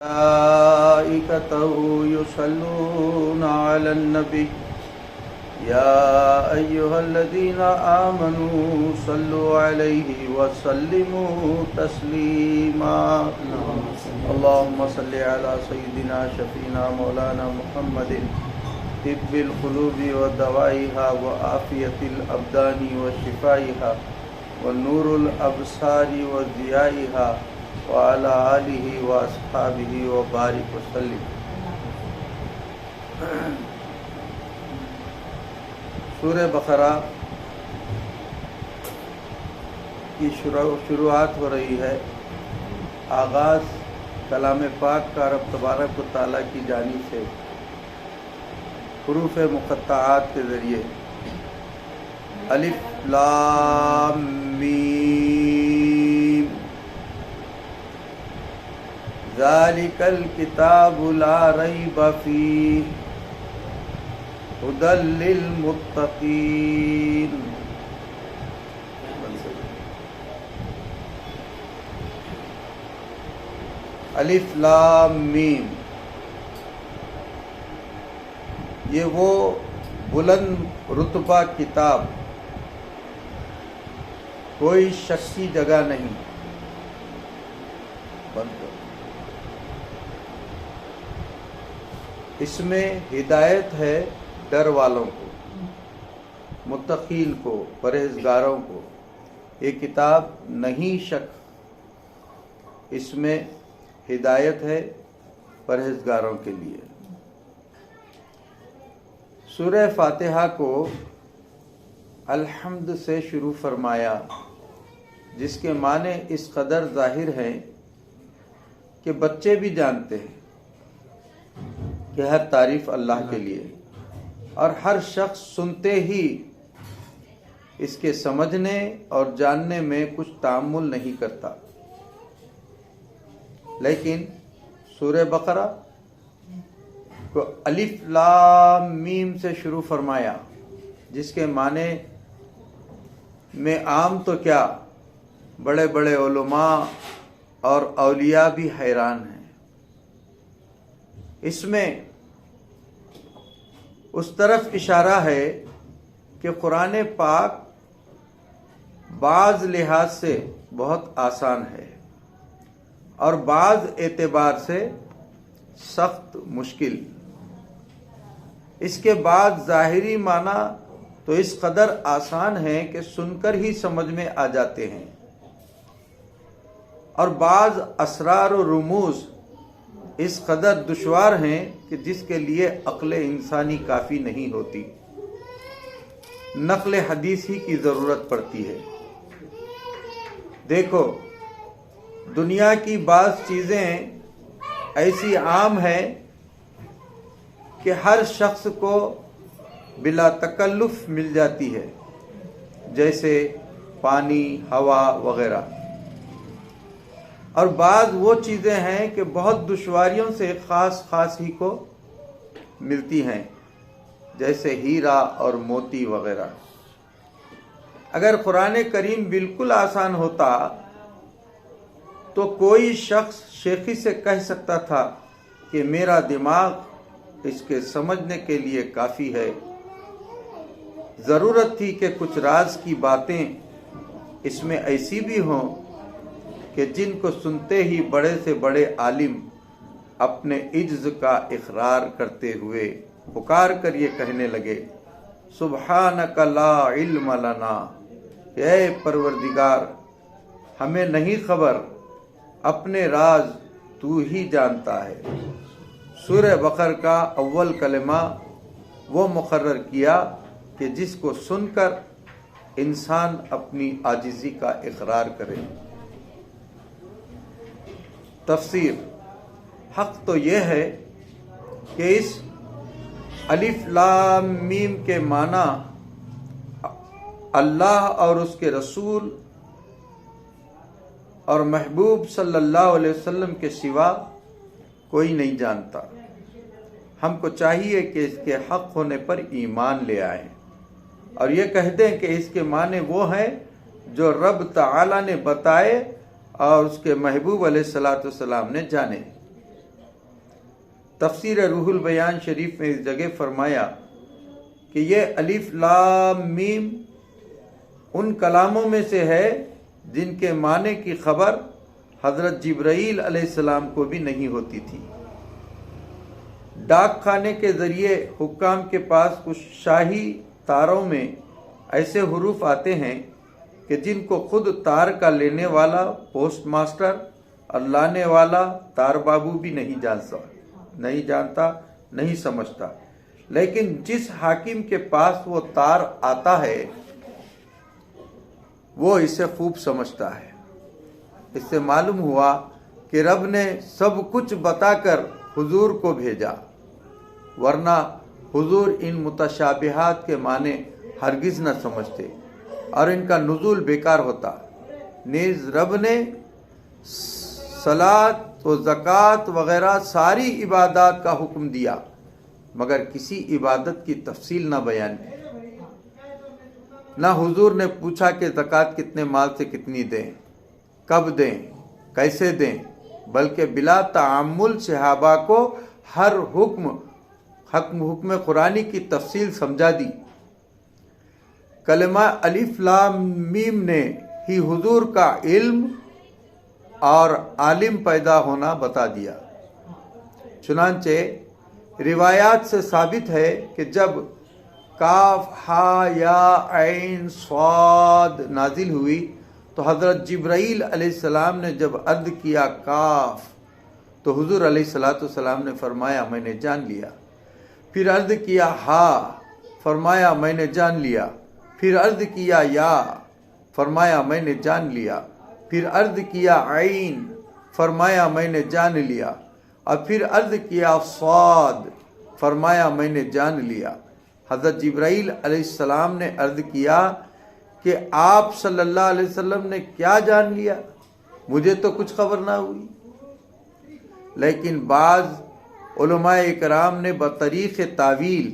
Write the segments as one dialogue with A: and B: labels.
A: ملائكته يصلون على النبي يا أيها الذين آمنوا صلوا عليه وسلموا تسليما اللهم صل على سيدنا شفينا مولانا محمد طب القلوب ودوائها وعافية الأبدان وشفائها ونور الأبصار وضيائها وعلى آلہ واصحابہ وبارک وسلم۔ سورہ بقرہ کی شروعات ہو رہی ہے۔ آغاز کلام پاک کا رب تبارک و تعالیٰ کی جانب سے حروف مقطعات کے ذریعے الف لام میم ذالک الکتاب لا ریب فیہ ھدی للمتقین۔ الف لام میم، یہ وہ بلند رتبہ کتاب، کوئی شخصی جگہ نہیں۔ بند کر۔ اس میں ہدایت ہے ڈر والوں کو، متقین کو، پرہیزگاروں کو۔ یہ کتاب نہیں شک، اس میں ہدایت ہے پرہیزگاروں کے لیے۔ سورہ فاتحہ کو الحمد سے شروع فرمایا، جس کے معنی اس قدر ظاہر ہیں کہ بچے بھی جانتے ہیں کہ ہر تعریف اللہ کے لیے، اور ہر شخص سنتے ہی اس کے سمجھنے اور جاننے میں کچھ تعامل نہیں کرتا۔ لیکن سورہ بقرہ کو الف لام میم سے شروع فرمایا، جس کے معنی میں عام تو کیا، بڑے بڑے علماء اور اولیاء بھی حیران ہیں۔ اس میں اس طرف اشارہ ہے کہ قرآن پاک بعض لحاظ سے بہت آسان ہے اور بعض اعتبار سے سخت مشکل۔ اس کے بعد ظاہری معنی تو اس قدر آسان ہے کہ سن کر ہی سمجھ میں آ جاتے ہیں، اور بعض اسرار و رموز اس قدر دشوار ہیں کہ جس کے لیے عقل انسانی کافی نہیں ہوتی، نقل حدیث ہی کی ضرورت پڑتی ہے۔ دیکھو، دنیا کی بعض چیزیں ایسی عام ہیں کہ ہر شخص کو بلا تکلف مل جاتی ہے، جیسے پانی، ہوا وغیرہ، اور بعض وہ چیزیں ہیں کہ بہت دشواریوں سے خاص ہی کو ملتی ہیں، جیسے ہیرا اور موتی وغیرہ۔ اگر قرآن کریم بالکل آسان ہوتا تو کوئی شخص شیخی سے کہہ سکتا تھا کہ میرا دماغ اس کے سمجھنے کے لیے کافی ہے۔ ضرورت تھی کہ کچھ راز کی باتیں اس میں ایسی بھی ہوں کہ جن کو سنتے ہی بڑے سے بڑے عالم اپنے عجز کا اقرار کرتے ہوئے پکار کر یہ کہنے لگے، سبحانک لا علم لنا، اے پروردگار ہمیں نہیں خبر، اپنے راز تو ہی جانتا ہے۔ سورہ بقرہ کا اول کلمہ وہ مقرر کیا کہ جس کو سن کر انسان اپنی عاجزی کا اقرار کرے۔ تفسیر: حق تو یہ ہے کہ اس الف لام میم کے معنی اللہ اور اس کے رسول اور محبوب صلی اللہ علیہ وسلم کے سوا کوئی نہیں جانتا۔ ہم کو چاہیے کہ اس کے حق ہونے پر ایمان لے آئیں اور یہ کہہ دیں کہ اس کے معنی وہ ہیں جو رب تعالی نے بتائے اور اس کے محبوب علیہ الصلوۃ والسلام نے جانے۔ تفسیر روح البیان شریف میں اس جگہ فرمایا کہ یہ الف لام میم ان کلاموں میں سے ہے جن کے معنی کی خبر حضرت جبرائیل علیہ السلام کو بھی نہیں ہوتی تھی۔ ڈاک خانے کے ذریعے حکام کے پاس کچھ شاہی تاروں میں ایسے حروف آتے ہیں کہ جن کو خود تار کا لینے والا پوسٹ ماسٹر اور لانے والا تار بابو بھی نہیں جانتا نہیں سمجھتا، لیکن جس حاکم کے پاس وہ تار آتا ہے وہ اسے خوب سمجھتا ہے۔ اس سے معلوم ہوا کہ رب نے سب کچھ بتا کر حضور کو بھیجا، ورنہ حضور ان متشابہات کے معنی ہرگز نہ سمجھتے اور ان کا نزول بیکار ہوتا۔ نیز رب نے صلاۃ و زکوٰۃ وغیرہ ساری عبادات کا حکم دیا، مگر کسی عبادت کی تفصیل نہ بیان کی۔ نہ حضور نے پوچھا کہ زکوٰۃ کتنے مال سے کتنی دیں، کب دیں، کیسے دیں، بلکہ بلا تعامل صحابہ کو ہر حکم قرآنی کی تفصیل سمجھا دی۔ کلمہ الف لام میم نے ہی حضور کا علم اور عالم پیدا ہونا بتا دیا۔ چنانچہ روایات سے ثابت ہے کہ جب کاف ہا یا عین صاد نازل ہوئی تو حضرت جبرائیل علیہ السلام نے جب عرض کیا کاف تو حضور علیہ السلام نے فرمایا میں نے جان لیا۔ پھر عرض کیا ہا، فرمایا میں نے جان لیا۔ پھر عرض کیا یا، فرمایا میں نے جان لیا۔ پھر عرض کیا عین، فرمایا میں نے جان لیا۔ اور پھر عرض کیا صاد، فرمایا میں نے جان لیا۔ حضرت جبرائیل علیہ السلام نے عرض کیا کہ آپ صلی اللہ علیہ وسلم نے کیا جان لیا؟ مجھے تو کچھ خبر نہ ہوئی۔ لیکن بعض علماء اکرام نے بطریق تعویل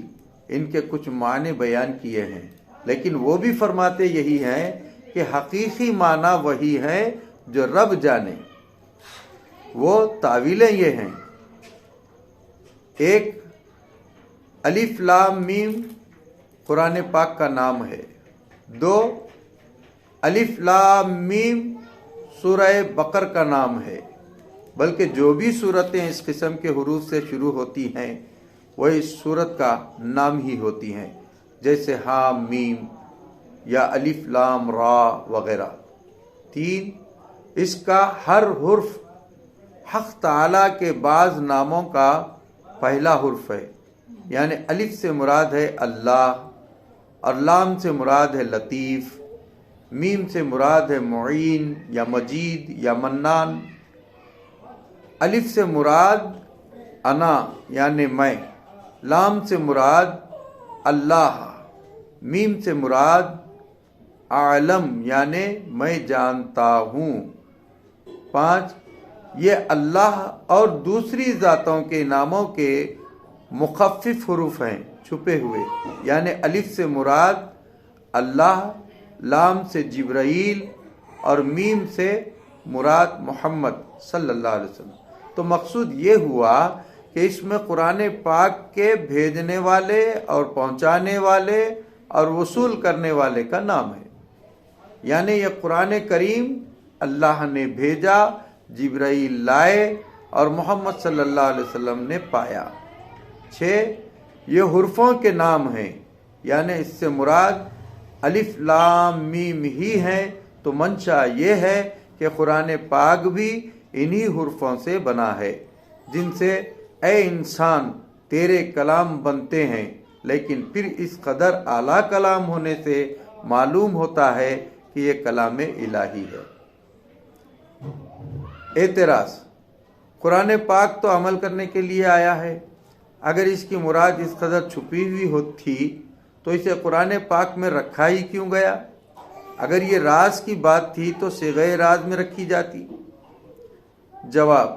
A: ان کے کچھ معنی بیان کیے ہیں، لیکن وہ بھی فرماتے یہی ہیں کہ حقیقی معنی وہی ہے جو رب جانے۔ وہ تعویلیں یہ ہیں: ایک، الف لام میم قرآن پاک کا نام ہے۔ دو، الف لام میم سورہ بقر کا نام ہے، بلکہ جو بھی صورتیں اس قسم کے حروف سے شروع ہوتی ہیں وہ اس صورت کا نام ہی ہوتی ہیں، جیسے حام میم یا الف لام را وغیرہ۔ تین، اس کا ہر حرف حق تعالیٰ کے بعض ناموں کا پہلا حرف ہے، یعنی الف سے مراد ہے اللہ، اور لام سے مراد ہے لطیف، میم سے مراد ہے معین یا مجید یا منان، الف سے مراد انا یعنی میں، لام سے مراد اللہ، میم سے مراد عالم یعنی میں جانتا ہوں۔ 5، یہ اللہ اور دوسری ذاتوں کے ناموں کے مخفف حروف ہیں، چھپے ہوئے، یعنی الف سے مراد اللہ، لام سے جبرائیل اور میم سے مراد محمد صلی اللہ علیہ وسلم۔ تو مقصود یہ ہوا کہ اس میں قرآن پاک کے بھیجنے والے اور پہنچانے والے اور وصول کرنے والے کا نام ہے، یعنی یہ قرآن کریم اللہ نے بھیجا، جبرائیل لائے اور محمد صلی اللہ علیہ وسلم نے پایا۔ 6، یہ حرفوں کے نام ہیں، یعنی اس سے مراد الف لام میم ہی ہیں، تو منشا یہ ہے کہ قرآن پاک بھی انہی حرفوں سے بنا ہے جن سے اے انسان تیرے کلام بنتے ہیں، لیکن پھر اس قدر اعلیٰ کلام ہونے سے معلوم ہوتا ہے کہ یہ کلام الہی ہے۔ اعتراض: قرآن پاک تو عمل کرنے کے لیے آیا ہے، اگر اس کی مراد اس قدر چھپی ہوئی تھی تو اسے قرآن پاک میں رکھا ہی کیوں گیا؟ اگر یہ راز کی بات تھی تو صیغہ راز میں رکھی جاتی۔ جواب: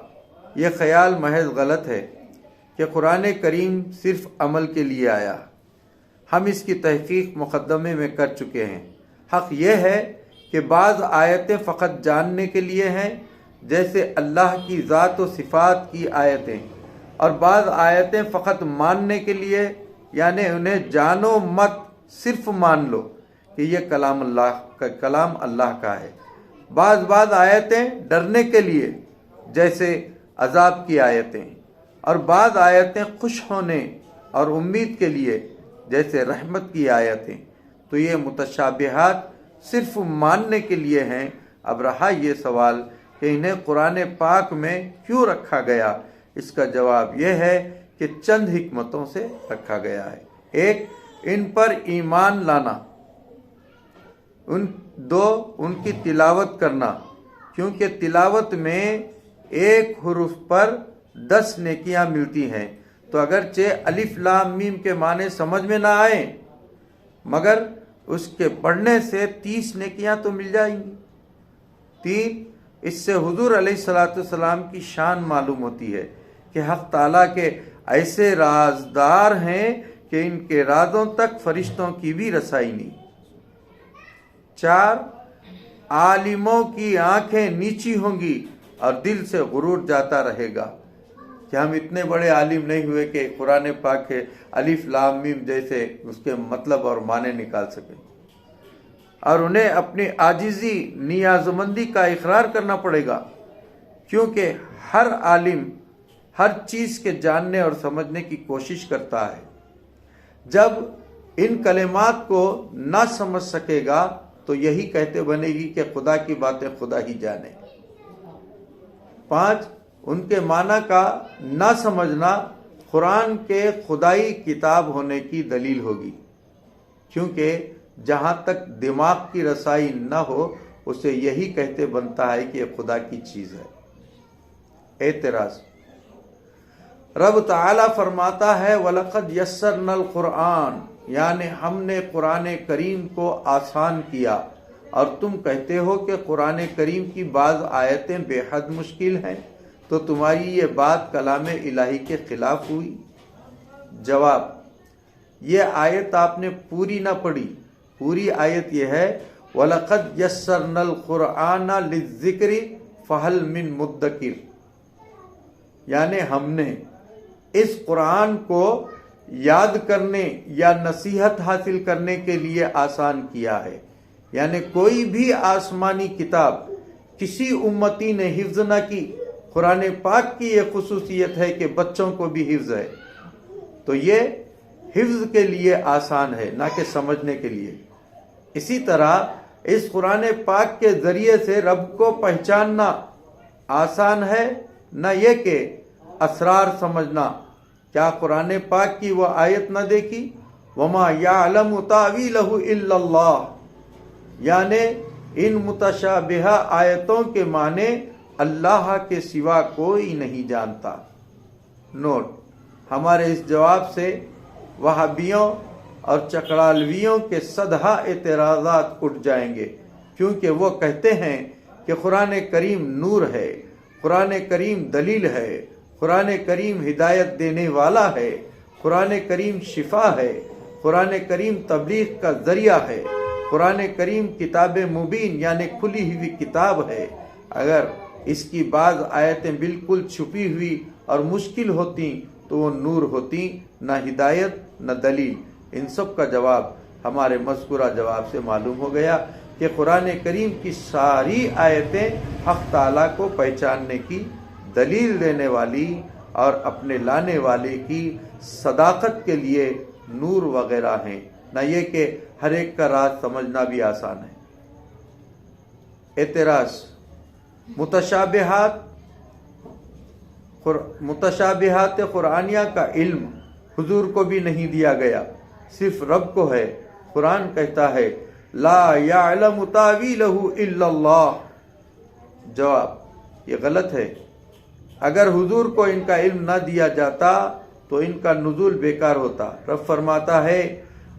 A: یہ خیال محض غلط ہے کہ قرآن کریم صرف عمل کے لیے آیا۔ ہم اس کی تحقیق مقدمے میں کر چکے ہیں۔ حق یہ ہے کہ بعض آیتیں فقط جاننے کے لیے ہیں، جیسے اللہ کی ذات و صفات کی آیتیں،
B: اور بعض آیتیں فقط ماننے کے لیے، یعنی انہیں جانو مت، صرف مان لو کہ یہ کلام اللہ کا ہے۔ بعض آیتیں ڈرنے کے لیے جیسے عذاب کی آیتیں، اور بعض آیتیں خوش ہونے اور امید کے لیے جیسے رحمت کی آیتیں۔ تو یہ متشابہات صرف ماننے کے لیے ہیں۔ اب رہا یہ سوال کہ انہیں قرآن پاک میں کیوں رکھا گیا، اس کا جواب یہ ہے کہ چند حکمتوں سے رکھا گیا ہے۔ ایک، ان پر ایمان لانا، ان کی تلاوت کرنا، کیونکہ تلاوت میں ایک حرف پر 10 نیکیاں ملتی ہیں۔ تو اگرچہ الف لام میم کے معنی سمجھ میں نہ آئیں، مگر اس کے پڑھنے سے 30 نیکیاں تو مل جائیں گی۔ 3، اس سے حضور علیہ السلام کی شان معلوم ہوتی ہے کہ حق تعالیٰ کے ایسے رازدار ہیں کہ ان کے رازوں تک فرشتوں کی بھی رسائی نہیں۔ 4، عالموں کی آنکھیں نیچی ہوں گی اور دل سے غرور جاتا رہے گا کہ ہم اتنے بڑے عالم نہیں ہوئے کہ قرآن پاک کے الف لام میم جیسے اس کے مطلب اور معنی نکال سکیں، اور انہیں اپنی عاجزی نیازمندی کا اقرار کرنا پڑے گا، کیونکہ ہر عالم ہر چیز کے جاننے اور سمجھنے کی کوشش کرتا ہے۔ جب ان کلمات کو نہ سمجھ سکے گا تو یہی کہتے بنے گی کہ خدا کی باتیں خدا ہی جانے۔ 5، ان کے معنی کا نہ سمجھنا قرآن کے خدائی کتاب ہونے کی دلیل ہوگی، کیونکہ جہاں تک دماغ کی رسائی نہ ہو اسے یہی کہتے بنتا ہے کہ یہ خدا کی چیز ہے۔ اعتراض، رب تعالیٰ فرماتا ہے وَلَقَدْ يَسَّرْنَا الْقُرْآنَ، یعنی ہم نے قرآن کریم کو آسان کیا، اور تم کہتے ہو کہ قرآن کریم کی بعض آیتیں بے حد مشکل ہیں، تو تمہاری یہ بات کلام الہی کے خلاف ہوئی۔ جواب، یہ آیت آپ نے پوری نہ پڑھی۔ پوری آیت یہ ہے وَلَقَدْ يَسَّرْنَا الْقُرْآنَ لِلذِّكْرِ فَهَلْ مِن مُدَّكِرٍ، یعنی ہم نے اس قرآن کو یاد کرنے یا نصیحت حاصل کرنے کے لیے آسان کیا ہے۔ یعنی کوئی بھی آسمانی کتاب کسی امتی نے حفظ نہ کی، قرآن پاک کی یہ خصوصیت ہے کہ بچوں کو بھی حفظ ہے، تو یہ حفظ کے لیے آسان ہے نہ کہ سمجھنے کے لیے۔ اسی طرح اس قرآن پاک کے ذریعے سے رب کو پہچاننا آسان ہے، نہ یہ کہ اسرار سمجھنا۔ کیا قرآن پاک کی وہ آیت نہ دیکھی وَمَا يَعْلَمُ تَأْوِيلَهُ إِلَّا اللَّهُ، یعنی ان متشابہہ آیتوں کے معنی اللہ کے سوا کوئی نہیں جانتا۔ نوٹ، ہمارے اس جواب سے وہابیوں اور چکڑالویوں کے صدہا اعتراضات اٹھ جائیں گے، کیونکہ وہ کہتے ہیں کہ قرآن کریم نور ہے، قرآن کریم دلیل ہے، قرآن کریم ہدایت دینے والا ہے، قرآن کریم شفا ہے، قرآن کریم تبلیغ کا ذریعہ ہے، قرآن کریم کتاب مبین یعنی کھلی ہوئی کتاب ہے۔ اگر اس کی بعض آیتیں بالکل چھپی ہوئی اور مشکل ہوتی تو وہ نور ہوتی، نہ ہدایت نہ دلیل۔ ان سب کا جواب ہمارے مذکورہ جواب سے معلوم ہو گیا کہ قرآن کریم کی ساری آیتیں حق تعالیٰ کو پہچاننے کی دلیل دینے والی اور اپنے لانے والے کی صداقت کے لیے نور وغیرہ ہیں، نہ یہ کہ ہر ایک کا راز سمجھنا بھی آسان ہے۔ اعتراض، متشابہات قرآنیہ کا علم حضور کو بھی نہیں دیا گیا، صرف رب کو ہے۔ قرآن کہتا ہے لا یعلم تاویلہ الا اللہ۔ جواب، یہ غلط ہے۔ اگر حضور کو ان کا علم نہ دیا جاتا تو ان کا نزول بیکار ہوتا۔ رب فرماتا ہے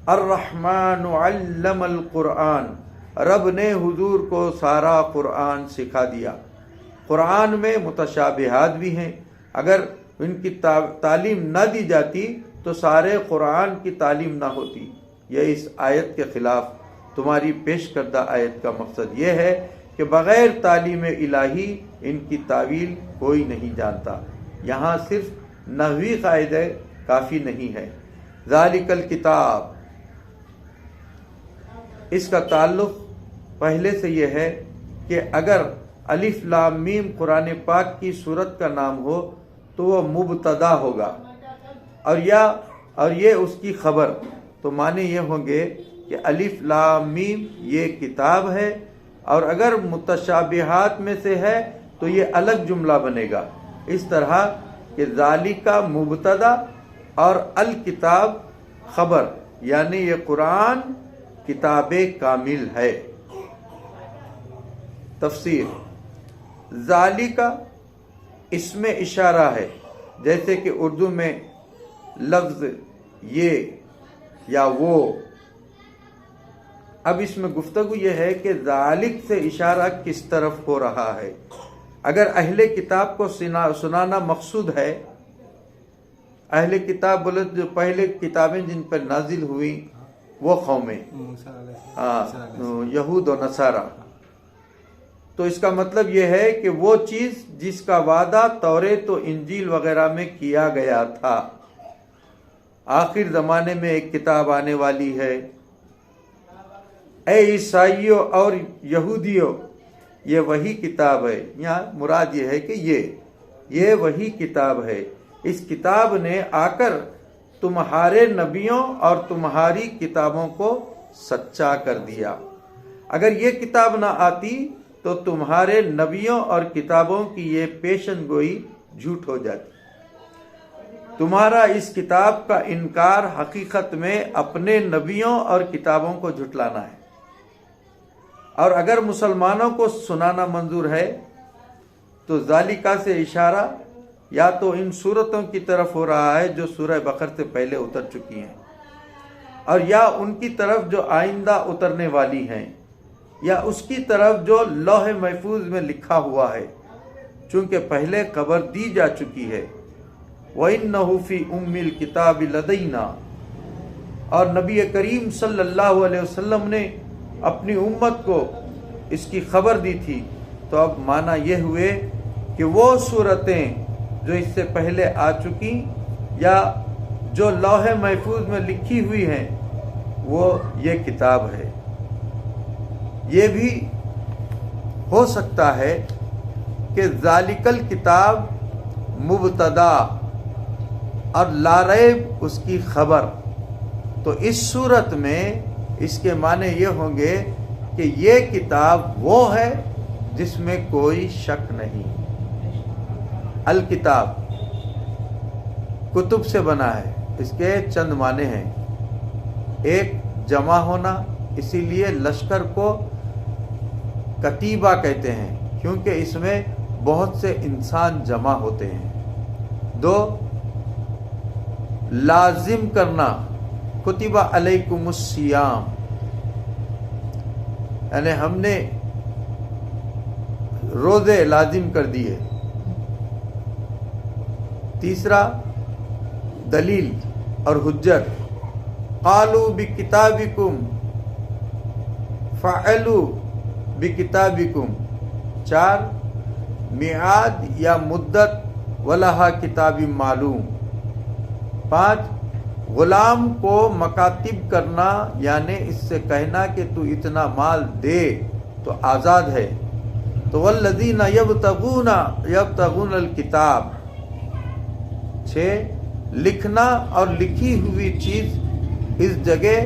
B: الرحمن علم القرآن، رب نے حضور کو سارا قرآن سکھا دیا۔ قرآن میں متشابہات بھی ہیں، اگر ان کی تعلیم نہ دی جاتی تو سارے قرآن کی تعلیم نہ ہوتی۔ یہ اس آیت کے خلاف تمہاری پیش کردہ آیت کا مقصد یہ ہے کہ بغیر تعلیم الہی ان کی تعویل کوئی نہیں جانتا۔ یہاں صرف نحوی قاعدہ کافی نہیں ہے۔ ذالک الکتاب، اس کا تعلق پہلے سے یہ ہے کہ اگر الف لام میم قرآن پاک کی سورت کا نام ہو تو وہ مبتدا ہوگا، اور یہ اس کی خبر، تو معنی یہ ہوں گے کہ الف لام میم یہ کتاب ہے، اور اگر متشابہات میں سے ہے تو یہ الگ جملہ بنے گا، اس طرح کہ ذالک مبتدا اور الکتاب خبر، یعنی یہ قرآن کتاب کامل ہے۔ تفسیر: ذالک اس میں اشارہ ہے، جیسے کہ اردو میں لفظ یہ یا وہ۔ اب اس میں گفتگو یہ ہے کہ ذالک سے اشارہ کس طرف ہو رہا ہے۔ اگر اہل کتاب کو سنانا مقصود ہے، اہل کتاب بولے جو پہلے کتابیں جن پر نازل ہوئی وہ قومیں، یہود و نصارہ، تو اس کا مطلب یہ ہے کہ وہ چیز جس کا وعدہ توریت و انجیل وغیرہ میں کیا گیا تھا، آخر زمانے میں ایک کتاب آنے والی ہے۔ اے عیسائیوں اور یہودیوں، یہ وہی کتاب ہے۔ یہاں مراد یہ ہے کہ یہ وہی کتاب ہے۔ اس کتاب نے آ کر تمہارے نبیوں اور تمہاری کتابوں کو سچا کر دیا۔ اگر یہ کتاب نہ آتی تو تمہارے نبیوں اور کتابوں کی یہ پیشن گوئی جھوٹ ہو جاتی۔ تمہارا اس کتاب کا انکار حقیقت میں اپنے نبیوں اور کتابوں کو جھٹلانا ہے۔ اور اگر مسلمانوں کو سنانا منظور ہے تو ذالکہ سے اشارہ یا تو ان صورتوں کی طرف ہو رہا ہے جو سورہ بقرہ سے پہلے اتر چکی ہیں، اور یا ان کی طرف جو آئندہ اترنے والی ہیں، یا اس کی طرف جو لوح محفوظ میں لکھا ہوا ہے، چونکہ پہلے خبر دی جا چکی ہے۔ وَإِنَّهُ فِي أُمِّ الْكِتَابِ لَدَيْنَا، اور نبی کریم صلی اللہ علیہ وسلم نے اپنی امت کو اس کی خبر دی تھی۔ تو اب معنی یہ ہوئے کہ وہ صورتیں جو اس سے پہلے آ چکی یا جو لوح محفوظ میں لکھی ہوئی ہیں وہ یہ کتاب ہے۔ یہ بھی ہو سکتا ہے کہ ذالک الکتاب مبتدا اور لا ریب اس کی خبر، تو اس صورت میں اس کے معنی یہ ہوں گے کہ یہ کتاب وہ ہے جس میں کوئی شک نہیں۔ الکتاب کتب سے بنا ہے، اس کے چند معنی ہیں۔ ایک، جمع ہونا، اسی لیے لشکر کو کتیبہ کہتے ہیں کیونکہ اس میں بہت سے انسان جمع ہوتے ہیں۔ دو، لازم کرنا، کتب علیکم الصیام، یعنی ہم نے روزے لازم کر دیے۔ تیسرا، دلیل اور حجت، قالوا بکتابکم فعلوا بکتابکم۔ چار، میعاد یا مدت ولہا کتاب معلوم۔ پانچ، غلام کو مکاتب کرنا، یعنی اس سے کہنا کہ تو اتنا مال دے تو آزاد ہے۔ تو والذین یبتغون الکتاب۔ چھ، لکھنا اور لکھی ہوئی چیز اس جگہ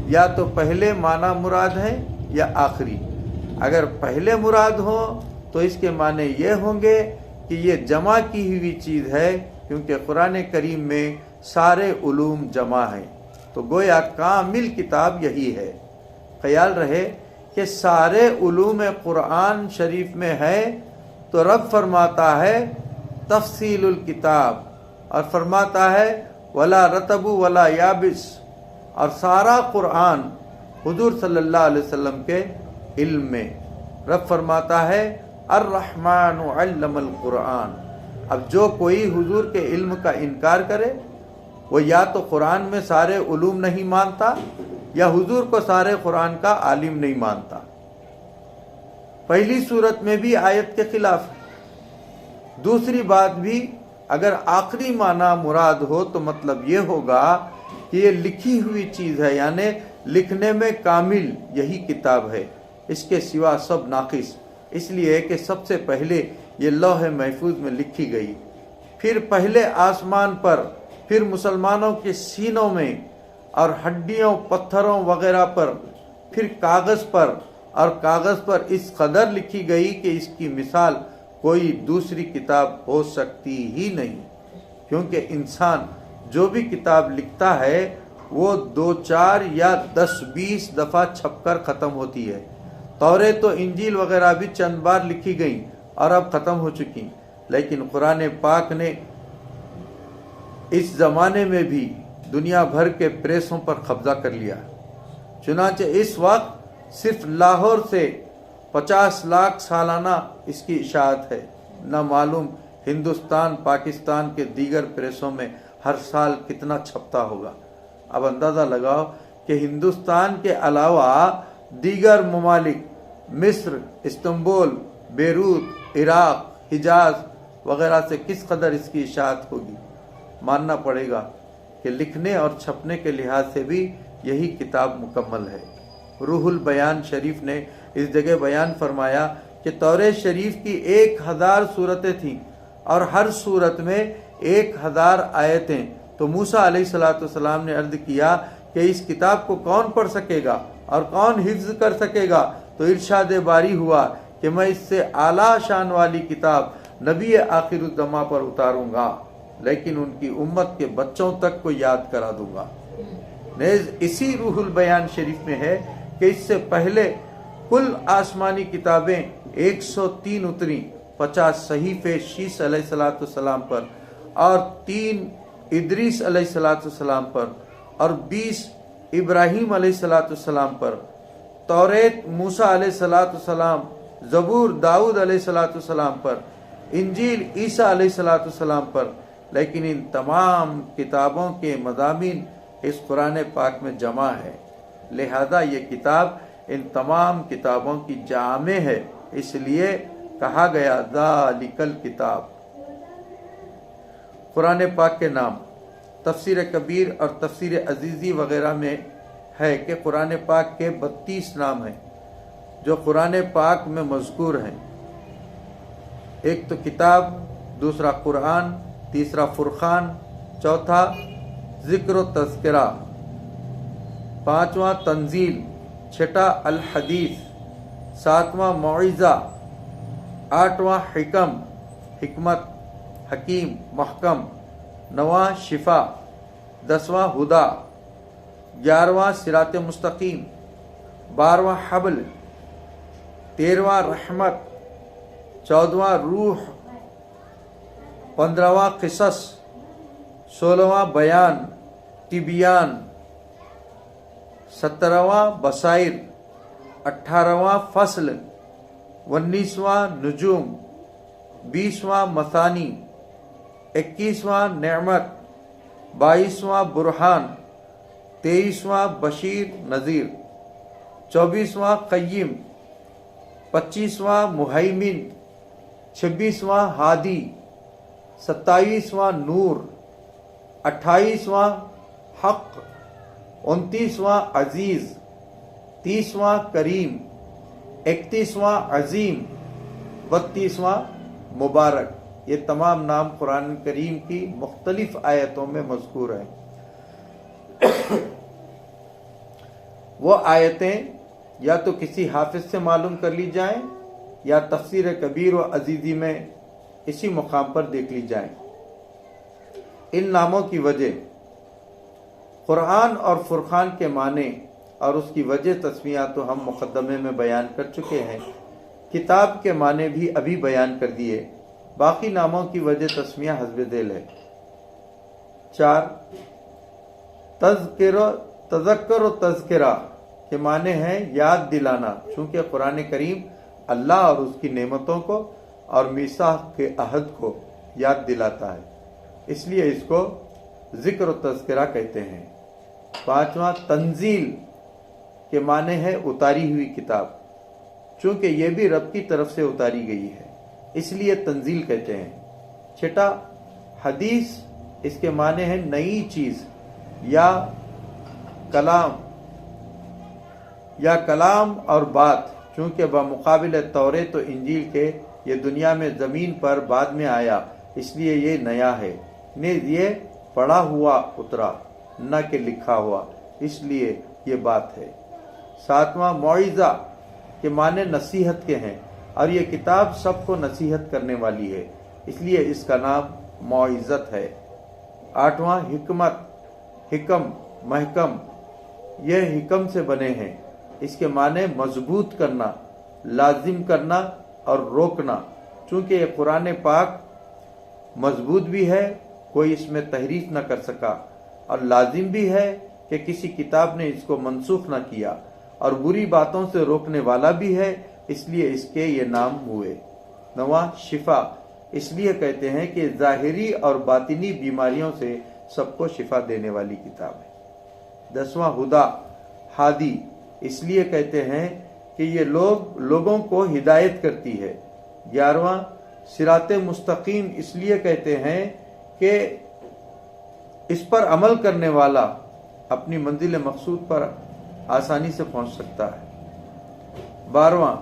B: یا تو پہلے معنی مراد ہے یا آخری۔ اگر پہلے مراد ہو تو اس کے معنی یہ ہوں گے کہ یہ جمع کی ہوئی چیز ہے، کیونکہ قرآن کریم میں سارے علوم جمع ہیں، تو گویا کامل کتاب یہی ہے۔ خیال رہے کہ سارے علوم قرآن شریف میں ہے، تو رب فرماتا ہے تفصیل الکتاب، اور فرماتا ہے ولا رتب ولا یابس، اور سارا قرآن حضور صلی اللہ علیہ وسلم کے علم میں۔ رب فرماتا ہے الرحمن علم القرآن۔ اب جو کوئی حضور کے علم کا انکار کرے وہ یا تو قرآن میں سارے علوم نہیں مانتا یا حضور کو سارے قرآن کا عالم نہیں مانتا۔ پہلی صورت میں بھی آیت کے خلاف ہے، دوسری بات بھی اگر آخری معنی مراد ہو تو مطلب یہ ہوگا کہ یہ لکھی ہوئی چیز ہے، یعنی لکھنے میں کامل یہی کتاب ہے، اس کے سوا سب ناقص، اس لیے کہ سب سے پہلے یہ لوح محفوظ میں لکھی گئی، پھر پہلے آسمان پر، پھر مسلمانوں کے سینوں میں اور ہڈیوں پتھروں وغیرہ پر، پھر کاغذ پر، اور کاغذ پر اس قدر لکھی گئی کہ اس کی مثال کوئی دوسری کتاب ہو سکتی ہی نہیں، کیونکہ انسان جو بھی کتاب لکھتا ہے وہ 2 4 یا 10 20 دفعہ چھپ کر ختم ہوتی ہے۔ توریت و انجیل وغیرہ بھی چند بار لکھی گئیں اور اب ختم ہو چکی، لیکن قرآن پاک نے اس زمانے میں بھی دنیا بھر کے پریسوں پر قبضہ کر لیا، چنانچہ اس وقت صرف لاہور سے 50 لاکھ سالانہ اس کی اشاعت ہے، نہ معلوم ہندوستان پاکستان کے دیگر پریسوں میں ہر سال کتنا چھپتا ہوگا۔ اب اندازہ لگاؤ کہ ہندوستان کے علاوہ دیگر ممالک مصر، استنبول، بیروت، عراق، حجاز وغیرہ سے کس قدر اس کی اشاعت ہوگی۔ ماننا پڑے گا کہ لکھنے اور چھپنے کے لحاظ سے بھی یہی کتاب مکمل ہے۔ روح البیان شریف نے اس جگہ بیان فرمایا کہ توریت شریف کی 1000 سورتیں تھیں اور ہر سورت میں 1000 آیتیں، تو موسیٰ علیہ السلام نے عرض کیا کہ اس کتاب کو کون پڑھ سکے گا اور کون حفظ کر سکے گا، تو ارشاد باری ہوا کہ میں اس سے اعلیٰ شان والی کتاب نبی آخر الزماں پر اتاروں گا، لیکن ان کی امت کے بچوں تک کو یاد کرا دوں گا۔ نیز اسی روح البیان شریف میں ہے کہ اس سے پہلے کل آسمانی کتابیں 103 اتری، 50 صحیفے شیس علیہ السلام پر اور 3 ادریس علیہ السلام پر اور 20 ابراہیم علیہ السلام پر، توریت موسیٰ علیہ السلام، زبور داؤد علیہ السلام پر، انجیل عیسیٰ علیہ السلام پر، لیکن ان تمام کتابوں کے مضامین اس قرآن پاک میں جمع ہے، لہذا یہ کتاب ان تمام کتابوں کی جامع ہے، اس لیے کہا گیا ذالک الکتاب۔ قرآن پاک کے نام تفسیر کبیر اور تفسیر عزیزی وغیرہ میں ہے کہ قرآن پاک کے 32 نام ہیں جو قرآن پاک میں مذکور ہیں۔ ایک تو کتاب، دوسرا قرآن، تیسرا فرقان، چوتھا ذکر و تذکرہ، پانچواں تنزیل، چھٹا الحدیث، ساتواں موعظہ، آٹھواں حکم، حکمت، حکیم، محکم، نواں شفا، 10واں ہدا، 11واں صراط مستقیم، 12واں حبل، 13واں رحمت، 14واں روح، 15واں قصص، 16واں بیان تبیان، 17واں بصائر، 18واں فصل، 19واں نجوم، 20واں مثانی، 21واں نعمت، 22واں برہان، 23واں بشیر نذیر، 24واں قیم، 25واں مہیمن، 26واں ہادی، 27واں نور، 28واں حق، 29واں عزیز، 30واں کریم، 31واں عظیم، 32واں مبارک۔ یہ تمام نام قرآن کریم کی مختلف آیتوں میں مذکور ہیں۔ وہ آیتیں یا تو کسی حافظ سے معلوم کر لی جائیں یا تفسیر کبیر و عزیزی میں اسی مقام پر دیکھ لی جائیں۔ ان ناموں کی وجہ قرآن اور فرقان کے معنی اور اس کی وجہ تسمیہ تو ہم مقدمے میں بیان کر چکے ہیں، کتاب کے معنی بھی ابھی بیان کر دیے، باقی ناموں کی وجہ تسمیہ حسب ذیل ہے۔ 4 تذکر و تذکرہ کے معنی ہیں یاد دلانا، چونکہ قرآن کریم اللہ اور اس کی نعمتوں کو اور میثاق کے عہد کو یاد دلاتا ہے، اس لیے اس کو ذکر و تذکرہ کہتے ہیں۔ 5واں تنزیل کے معنی ہے اتاری ہوئی کتاب، چونکہ یہ بھی رب کی طرف سے اتاری گئی ہے، اس لیے تنزیل کہتے ہیں۔ 6 حدیث اس کے معنی ہے نئی چیز یا کلام اور بات، چونکہ بمقابل توریت و انجیل کے یہ دنیا میں زمین پر بعد میں آیا، اس لیے یہ نیا ہے، نیز یہ پڑھا ہوا اترا نہ کہ لکھا ہوا، اس لیے یہ بات ہے۔ 7واں موعظہ کے معنی نصیحت کے ہیں، اور یہ کتاب سب کو نصیحت کرنے والی ہے، اس لیے اس کا نام موعظت ہے۔ 8واں حکمت، حکم، محکم، یہ حکم سے بنے ہیں، اس کے معنی مضبوط کرنا، لازم کرنا اور روکنا، چونکہ یہ قرآن پاک مضبوط بھی ہے، کوئی اس میں تحریف نہ کر سکا، اور لازم بھی ہے کہ کسی کتاب نے اس کو منسوخ نہ کیا، اور بری باتوں سے روکنے والا بھی ہے، اس لیے اس کے یہ نام ہوئے۔ 9واں شفا، اس لیے کہتے ہیں کہ ظاہری اور باطنی بیماریوں سے سب کو شفا دینے والی کتاب ہے۔ 10واں ہدا، ہادی، اس لیے کہتے ہیں کہ یہ لوگوں کو ہدایت کرتی ہے۔ 11واں صراط مستقیم، اس لیے کہتے ہیں کہ اس پر عمل کرنے والا اپنی منزل مقصود پر آسانی سے پہنچ سکتا ہے۔ 12واں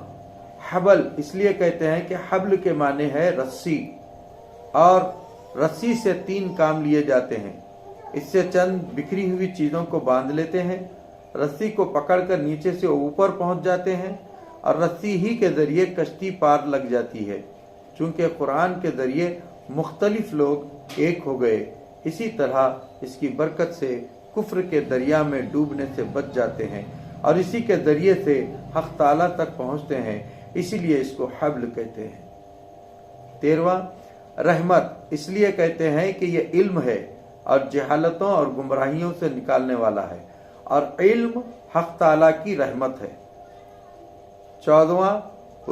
B: حبل، اس لیے کہتے ہیں کہ حبل کے معنی ہے رسی، اور رسی سے 3 کام لیے جاتے ہیں، اس سے چند بکھری ہوئی چیزوں کو باندھ لیتے ہیں، رسی کو پکڑ کر نیچے سے اوپر پہنچ جاتے ہیں، اور رسی ہی کے ذریعے کشتی پار لگ جاتی ہے، چونکہ قرآن کے ذریعے مختلف لوگ ایک ہو گئے، اسی طرح اس کی برکت سے کفر کے دریا میں ڈوبنے سے بچ جاتے ہیں، اور اسی کے ذریعے سے حق تعالیٰ تک پہنچتے ہیں، اسی لیے اس کو حبل کہتے ہیں۔ 13واں رحمت، اس لیے کہتے ہیں کہ یہ علم ہے اور جہالتوں اور گمراہیوں سے نکالنے والا ہے، اور علم حق تعالیٰ کی رحمت ہے۔ 14واں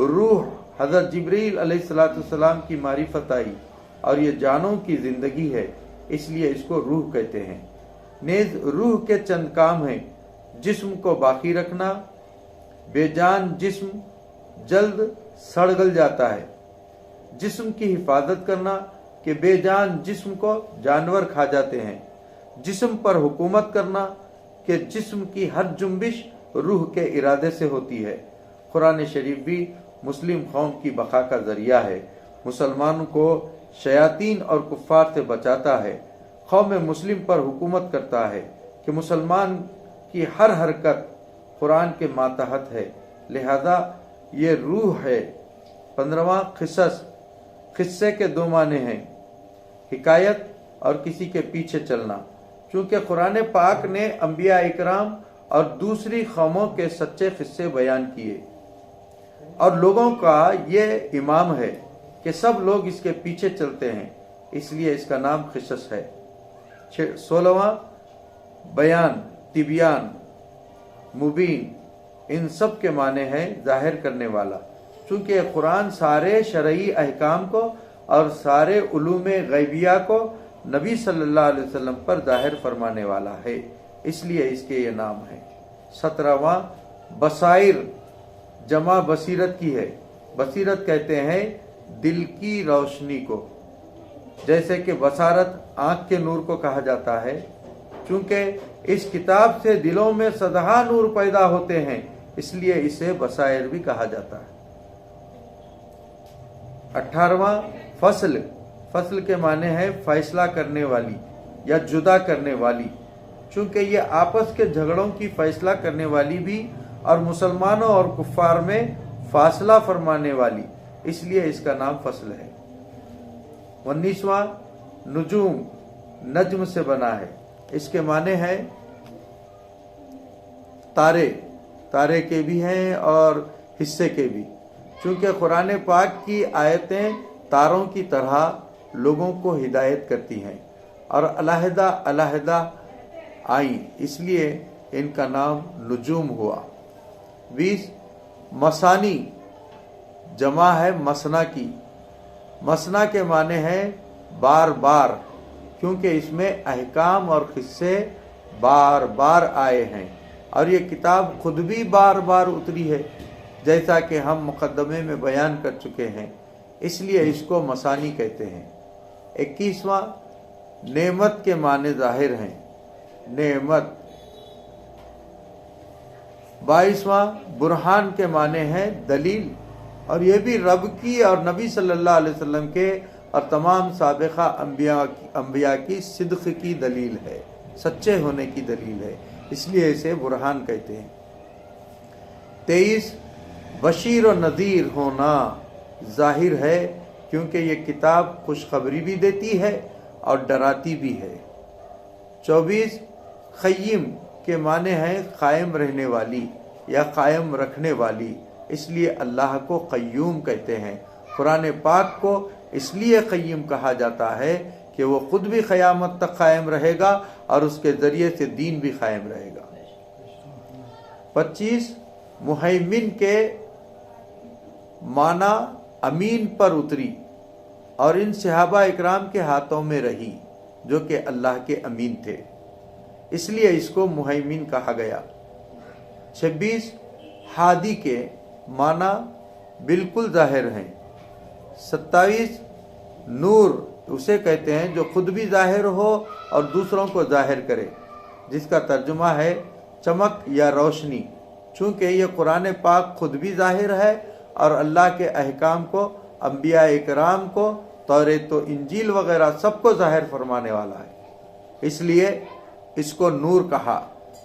B: روح، حضرت جبریل علیہ السلام کی معرفت آئی، اور یہ جانوں کی زندگی ہے، اس لیے اس کو روح کہتے ہیں۔ نیز روح کے چند کام ہیں: جسم کو باقی رکھنا، بے جان جسم جلد سڑ گل جاتا ہے، جسم کی حفاظت کرنا کہ بے جان جسم کو جانور کھا جاتے ہیں، جسم پر حکومت کرنا کہ جسم کی ہر جنبش روح کے ارادے سے ہوتی ہے۔ قرآن شریف بھی مسلم قوم کی بقا کا ذریعہ ہے، مسلمانوں کو شیاطین اور کفار سے بچاتا ہے، قوم مسلم پر حکومت کرتا ہے کہ مسلمان کی ہر حرکت قرآن کے ماتحت ہے، لہذا یہ روح ہے۔ 15واں قصص، قصے کے 2 معنی ہیں: حکایت اور کسی کے پیچھے چلنا، چونکہ قرآن پاک نے انبیاء اکرام اور دوسری قوموں کے سچے قصے بیان کیے، اور لوگوں کا یہ امام ہے کہ سب لوگ اس کے پیچھے چلتے ہیں، اس لیے اس کا نام قصص ہے۔ 16واں بیان، تبیان، مبین، ان سب کے معنی ہے ظاہر کرنے والا، چونکہ قرآن سارے شرعی احکام کو اور سارے علوم غیبیہ کو نبی صلی اللہ علیہ وسلم پر ظاہر فرمانے والا ہے، اس لیے اس کے یہ نام ہے۔ 17واں بصائر، جمع بصیرت کی ہے، بصیرت کہتے ہیں دل کی روشنی کو، جیسے کہ بصارت آنکھ کے نور کو کہا جاتا ہے، چونکہ اس کتاب سے دلوں میں صدہا نور پیدا ہوتے ہیں، اس لیے اسے بصائر بھی کہا جاتا ہے۔ 18واں فصل، فصل کے معنی ہے فیصلہ کرنے والی یا جدا کرنے والی، چونکہ یہ آپس کے جھگڑوں کی فیصلہ کرنے والی بھی اور مسلمانوں اور کفار میں فاصلہ فرمانے والی، اس لیے اس کا نام فصل ہے۔ 19واں نجوم، نجم سے بنا ہے، اس کے معنی ہے تارے، تارے کے بھی ہیں اور حصے کے بھی، چونکہ قرآن پاک کی آیتیں تاروں کی طرح لوگوں کو ہدایت کرتی ہیں اور علیحدہ علیحدہ آئیں، اس لیے ان کا نام نجوم ہوا۔ 20 مثانی، جمع ہے مسنا کی، مسنا کے معنی ہے بار بار، کیونکہ اس میں احکام اور قصے بار بار آئے ہیں، اور یہ کتاب خود بھی بار بار اتری ہے، جیسا کہ ہم مقدمے میں بیان کر چکے ہیں، اس لیے اس کو مثانی کہتے ہیں۔ 21واں نعمت کے معنی ظاہر ہیں، نعمت۔ 22واں برہان کے معنی ہے دلیل، اور یہ بھی رب کی اور نبی صلی اللہ علیہ وسلم کے اور تمام سابقہ انبیاء کی صدق کی دلیل ہے، سچے ہونے کی دلیل ہے، اس لیے اسے برہان کہتے ہیں۔ 23 بشیر و نذیر ہونا ظاہر ہے، کیونکہ یہ کتاب خوشخبری بھی دیتی ہے اور ڈراتی بھی ہے۔ 24 قیم کے معنی ہے قائم رہنے والی یا قائم رکھنے والی، اس لیے اللہ کو قیوم کہتے ہیں۔ قرآن پاک کو اس لیے قیم کہا جاتا ہے کہ وہ خود بھی قیامت تک قائم رہے گا اور اس کے ذریعے سے دین بھی قائم رہے گا۔ 25 مہیمن کے معنی امین پر اتری اور ان صحابہ اکرام کے ہاتھوں میں رہی جو کہ اللہ کے امین تھے، اس لیے اس کو مہیمن کہا گیا۔ 26 ہادی کے معنی بالکل ظاہر ہیں۔ 27 نور اسے کہتے ہیں جو خود بھی ظاہر ہو اور دوسروں کو ظاہر کرے، جس کا ترجمہ ہے چمک یا روشنی، چونکہ یہ قرآن پاک خود بھی ظاہر ہے اور اللہ کے احکام کو، انبیاء اکرام کو، توریت و انجیل وغیرہ سب کو ظاہر فرمانے والا ہے، اس لیے اس کو نور کہا۔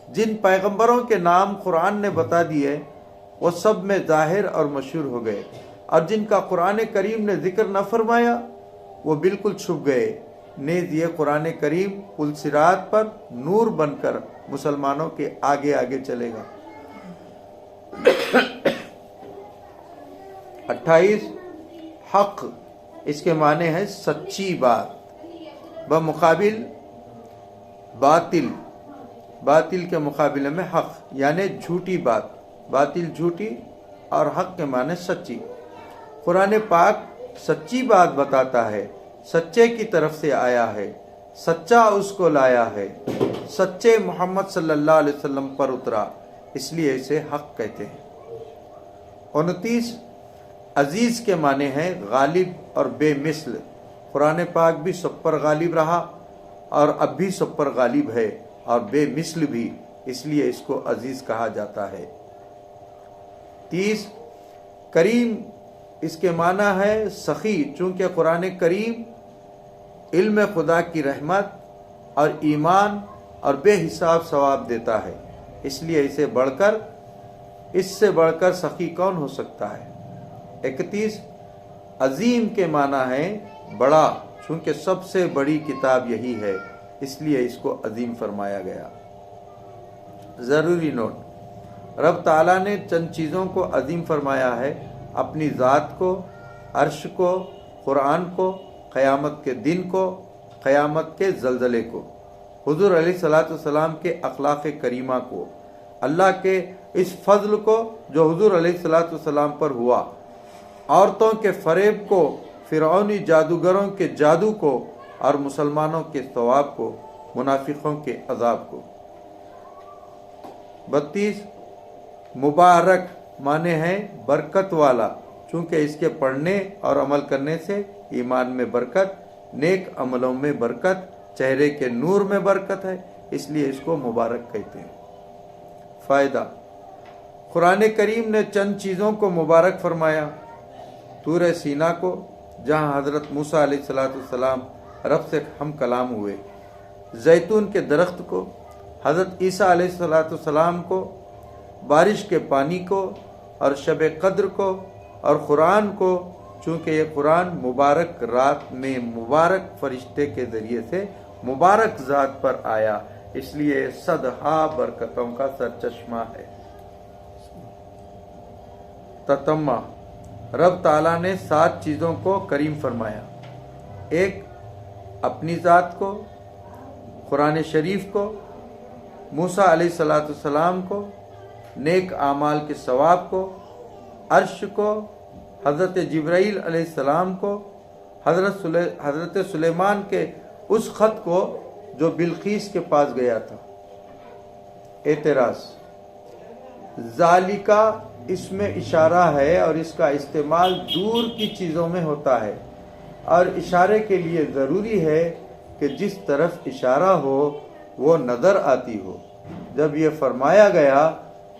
B: جن پیغمبروں کے نام قرآن نے بتا دیے وہ سب میں ظاہر اور مشہور ہو گئے، اور جن کا قرآن کریم نے ذکر نہ فرمایا وہ بالکل چھپ گئے۔ نیز یہ قرآن کریم پل صراط پر نور بن کر مسلمانوں کے آگے آگے چلے گا۔ 28 حق، اس کے معنی ہے سچی بات، بمقابل باطل، باطل کے مقابلے میں حق یعنی جھوٹی بات، باطل جھوٹی اور حق کے معنی سچی۔ قرآن پاک سچی بات بتاتا ہے، سچے کی طرف سے آیا ہے، سچا اس کو لایا ہے، سچے محمد صلی اللہ علیہ وسلم پر اترا، اس لیے اسے حق کہتے ہیں۔ 29 عزیز کے معنی ہے غالب اور بے مثل، قرآن پاک بھی سب پر غالب رہا اور اب بھی سب پر غالب ہے اور بے مثل بھی، اس لیے اس کو عزیز کہا جاتا ہے۔ 30 کریم، اس کے معنی ہے سخی، چونکہ قرآن کریم علم خدا کی رحمت اور ایمان اور بے حساب ثواب دیتا ہے، اس لیے اس سے بڑھ کر سخی کون ہو سکتا ہے۔ 31 عظیم کے معنی ہے بڑا، چونکہ سب سے بڑی کتاب یہی ہے، اس لیے اس کو عظیم فرمایا گیا۔ ضروری نوٹ، رب تعالیٰ نے چند چیزوں کو عظیم فرمایا ہے، اپنی ذات کو، عرش کو، قرآن کو، قیامت کے دن کو، قیامت کے زلزلے کو، حضور علیہ الصلوۃ والسلام کے اخلاق کریمہ کو، اللہ کے اس فضل کو جو حضور علیہ الصلوۃ والسلام پر ہوا، عورتوں کے فریب کو، فرعونی جادوگروں کے جادو کو اور مسلمانوں کے ثواب کو، منافقوں کے عذاب کو۔ 32 مبارک معنی ہے برکت والا، چونکہ اس کے پڑھنے اور عمل کرنے سے ایمان میں برکت، نیک عملوں میں برکت، چہرے کے نور میں برکت ہے، اس لیے اس کو مبارک کہتے ہیں۔ فائدہ، قرآن کریم نے چند چیزوں کو مبارک فرمایا: طور سینا کو، جہاں حضرت موسیٰ علیہ السلام رب سے ہم کلام ہوئے، زیتون کے درخت کو، حضرت عیسیٰ علیہ السلام کو، بارش کے پانی کو اور شب قدر کو اور قرآن کو، چونکہ یہ قرآن مبارک رات میں مبارک فرشتے کے ذریعے سے مبارک ذات پر آیا، اس لیے صدہا برکتوں کا سرچشمہ ہے۔ تتمہ، رب تعالیٰ نے 7 چیزوں کو کریم فرمایا: 1 اپنی ذات کو، قرآن شریف کو، موسیٰ علیہ السلام کو، نیک اعمال کے ثواب کو، عرش کو، حضرت جبرائیل علیہ السلام کو، حضرت سلیمان کے اس خط کو جو بلقیس کے پاس گیا تھا۔ اعتراض، ذالکہ اس میں اشارہ ہے اور اس کا استعمال دور کی چیزوں میں ہوتا ہے، اور اشارے کے لیے ضروری ہے کہ جس طرف اشارہ ہو وہ نظر آتی ہو۔ جب یہ فرمایا گیا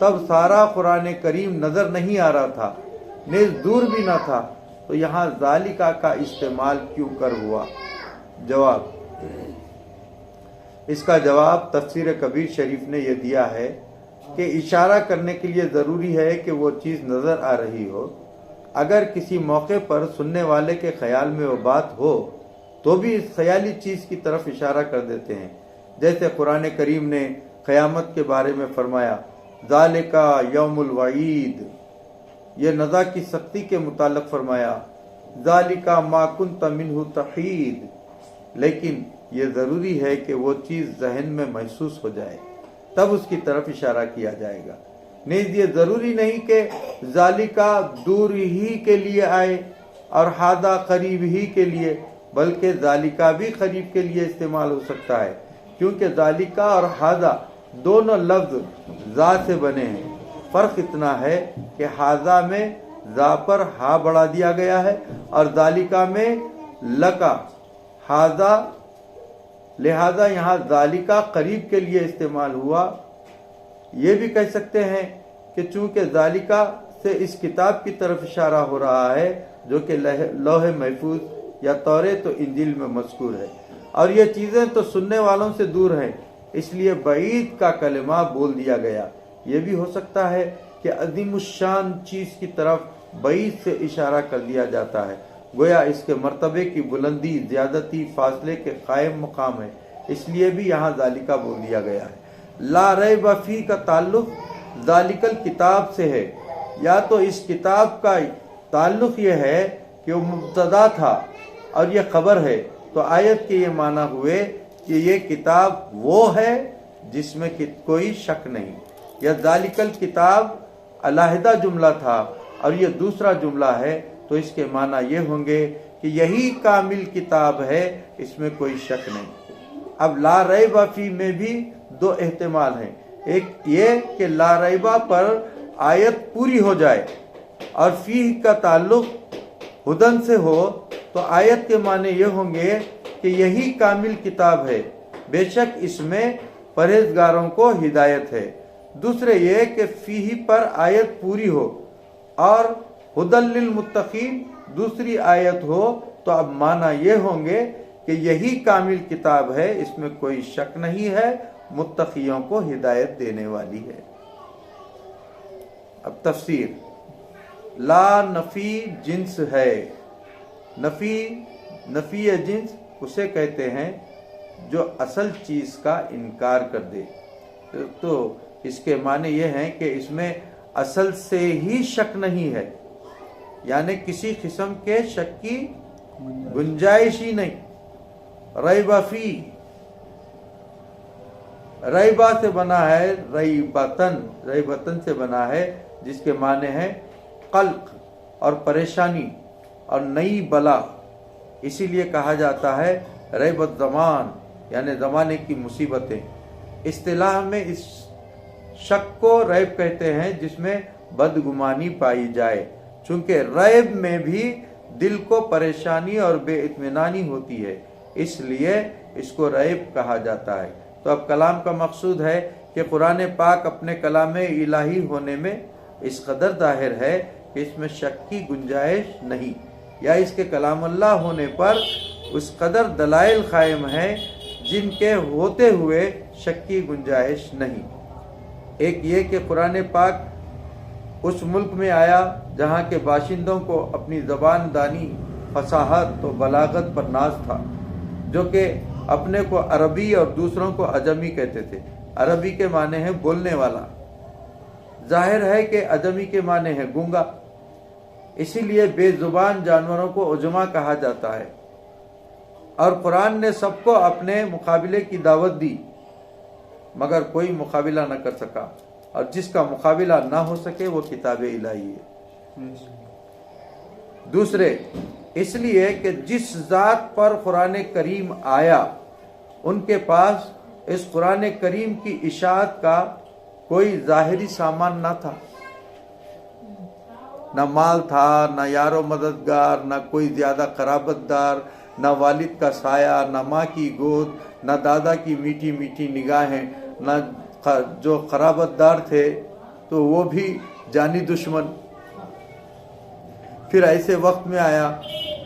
B: تب سارا قرآن کریم نظر نہیں آ رہا تھا، نیز دور بھی نہ تھا، تو یہاں ذالکا کا استعمال کیوں کر ہوا؟ جواب، اس کا جواب تفسیر کبیر شریف نے یہ دیا ہے کہ اشارہ کرنے کے لیے ضروری ہے کہ وہ چیز نظر آ رہی ہو۔ اگر کسی موقع پر سننے والے کے خیال میں وہ بات ہو تو بھی اس خیالی چیز کی طرف اشارہ کر دیتے ہیں، جیسے قرآن کریم نے قیامت کے بارے میں فرمایا ذالکا یوم الوعید، یہ نزا کی سختی کے متعلق فرمایا ذالکا ما کنت منہ تحید، لیکن یہ ضروری ہے کہ وہ چیز ذہن میں محسوس ہو جائے تب اس کی طرف اشارہ کیا جائے گا۔ نیز یہ ضروری نہیں کہ ذالکا دور ہی کے لیے آئے اور ہادہ قریب ہی کے لیے، بلکہ ذالکا بھی قریب کے لیے استعمال ہو سکتا ہے، کیونکہ ذالکا اور ہادہ دونوں لفظ ذا سے بنے ہیں۔ فرق اتنا ہے کہ ہادہ میں ذا پر ہا بڑھا دیا گیا ہے اور ذالکا میں لکا ہادہ، لہذا یہاں ذالکا قریب کے لیے استعمال ہوا۔ یہ بھی کہہ سکتے ہیں کہ چونکہ ذالکا سے اس کتاب کی طرف اشارہ ہو رہا ہے جو کہ لوح محفوظ یا توریت و انجیل میں مذکور ہے، اور یہ چیزیں تو سننے والوں سے دور ہیں، اس لیے بعید کا کلمہ بول دیا گیا۔ یہ بھی ہو سکتا ہے کہ عظیم الشان چیز کی طرف بعید سے اشارہ کر دیا جاتا ہے، گویا اس کے مرتبے کی بلندی زیادتی فاصلے کے قائم مقام ہے، اس لیے بھی یہاں ذالکا بول دیا گیا ہے۔ لا ریب فی کا تعلق ذالکل کتاب سے ہے، یا تو اس کتاب کا تعلق یہ ہے کہ وہ مبتدا تھا اور یہ خبر ہے، تو آیت کے یہ معنی ہوئے کہ یہ کتاب وہ ہے جس میں کوئی شک نہیں، یا ذالکل کتاب علیحدہ جملہ تھا اور یہ دوسرا جملہ ہے، تو اس کے معنی یہ ہوں گے کہ یہی کامل کتاب ہے، اس میں کوئی شک نہیں۔ اب لا ریب فی میں بھی دو احتمال ہیں، ایک یہ کہ لا ریبہ پر آیت پوری ہو جائے اور فی کا تعلق ہدن سے ہو، تو آیت کے معنی یہ ہوں گے کہ یہی کامل کتاب ہے، بے شک اس میں پرہیزگاروں کو ہدایت ہے۔ دوسرے یہ کہ فیہ پر آیت پوری ہو اور ہدن للمتقین دوسری آیت ہو، تو اب معنی یہ ہوں گے کہ یہی کامل کتاب ہے، اس میں کوئی شک نہیں ہے، متقیوں کو ہدایت دینے والی ہے۔ اب تفسیر، لا نفی جنس ہے، نفی جنس اسے کہتے ہیں جو اصل چیز کا انکار کر دے، تو اس کے معنی یہ ہیں کہ اس میں اصل سے ہی شک نہیں ہے، یعنی کسی قسم کے شک کی گنجائش ہی نہیں۔ ریبہ فی، ریبہ سے بنا ہے ریبتن سے بنا ہے، جس کے معنی ہے قلق اور پریشانی اور نئی بلا، اسی لیے کہا جاتا ہے ریبت زمان، یعنی زمانے کی مصیبتیں۔ اصطلاح میں اس شک کو ریب کہتے ہیں جس میں بدگمانی پائی جائے، چونکہ ریب میں بھی دل کو پریشانی اور بے اطمینانی ہوتی ہے، اس لیے اس کو ریب کہا جاتا ہے۔ تو اب کلام کا مقصود ہے کہ قرآن پاک اپنے کلام الہی ہونے میں اس قدر ظاہر ہے کہ اس میں شک کی گنجائش نہیں، یا اس کے کلام اللہ ہونے پر اس قدر دلائل قائم ہیں جن کے ہوتے ہوئے شک کی گنجائش نہیں۔ ایک یہ کہ قرآن پاک اس ملک میں آیا جہاں کے باشندوں کو اپنی زبان دانی، فصاحت و بلاغت پر ناز تھا، جو کہ اپنے کو عربی اور دوسروں کو عجمی کہتے تھے۔ عربی کے معنی ہے بولنے والا، ظاہر ہے کہ عجمی کے معنی ہے گونگا، اسی لیے بے زبان جانوروں کو عجما کہا جاتا ہے۔ اور قرآن نے سب کو اپنے مقابلے کی دعوت دی، مگر کوئی مقابلہ نہ کر سکا، اور جس کا مقابلہ نہ ہو سکے وہ کتاب الہی ہے۔ دوسرے اس لیے کہ جس ذات پر قرآن کریم آیا ان کے پاس اس قرآن کریم کی اشاعت کا کوئی ظاہری سامان نہ تھا، نہ مال تھا، نہ یار و مددگار، نہ کوئی زیادہ قرابت دار، نہ والد کا سایہ، نہ ماں کی گود، نہ دادا کی میٹھی میٹھی نگاہیں، نہ جو قرابت دار تھے تو وہ بھی جانی دشمن۔ پھر ایسے وقت میں آیا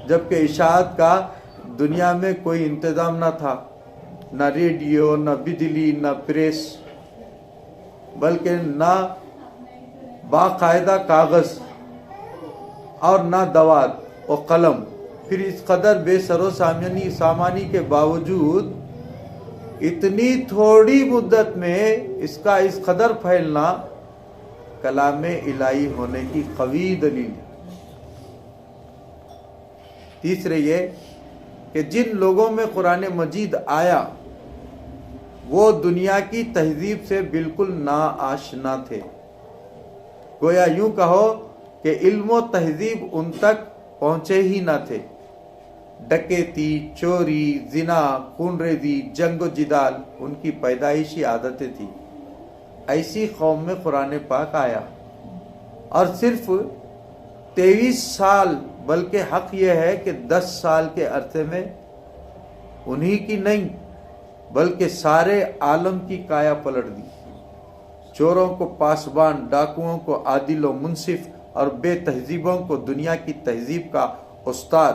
B: جب کہ اشاعت کا دنیا میں کوئی انتظام نہ تھا، نہ ریڈیو، نہ بجلی، نہ پریس، بلکہ نہ باقاعدہ کاغذ اور نہ دوات و قلم۔ پھر اس قدر بے سر و سامانی کے باوجود اتنی تھوڑی مدت میں اس کا اس قدر پھیلنا کلام الہی ہونے کی قوی دلیل ہے۔ تیسرے یہ کہ جن لوگوں میں قرآن مجید آیا وہ دنیا کی تہذیب سے بالکل ناآشنا تھے، گویا یوں کہو کہ علم و تہذیب ان تک پہنچے ہی نہ تھے۔ ڈکیتی، چوری، زنا، خون ریزی، جنگ و جدال ان کی پیدائشی عادتیں تھیں۔ ایسی قوم میں قرآن پاک آیا اور صرف 23 سال، بلکہ حق یہ ہے کہ 10 سال کے عرصے میں انہی کی نہیں بلکہ سارے عالم کی کایا پلٹ دی۔ چوروں کو پاسبان، ڈاکوؤں کو عادل و منصف اور بے تہذیبوں کو دنیا کی تہذیب کا استاد،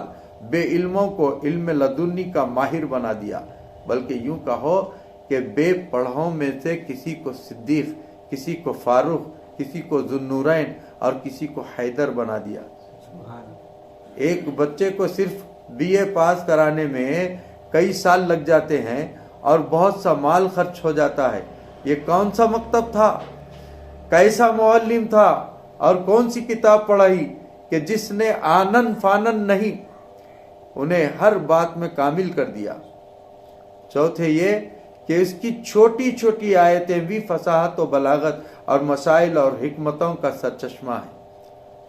B: بے علموں کو علم لدنی کا ماہر بنا دیا، بلکہ یوں کہو کہ بے پڑھوں میں سے کسی کو صدیق، کسی کو فاروق، کسی کو ذوالنورین اور کسی کو حیدر بنا دیا۔ ایک بچے کو صرف BA پاس کرانے میں کئی سال لگ جاتے ہیں اور بہت سا مال خرچ ہو جاتا ہے۔ یہ کون سا مکتب تھا، کیسا معلم تھا اور کون سی کتاب پڑھائی کہ جس نے آنن فانن نہیں انہیں ہر بات میں کامل کر دیا۔ چوتھے یہ کہ اس کی چھوٹی چھوٹی آیتیں بھی فصاحت و بلاغت اور مسائل اور حکمتوں کا سرچشمہ ہیں۔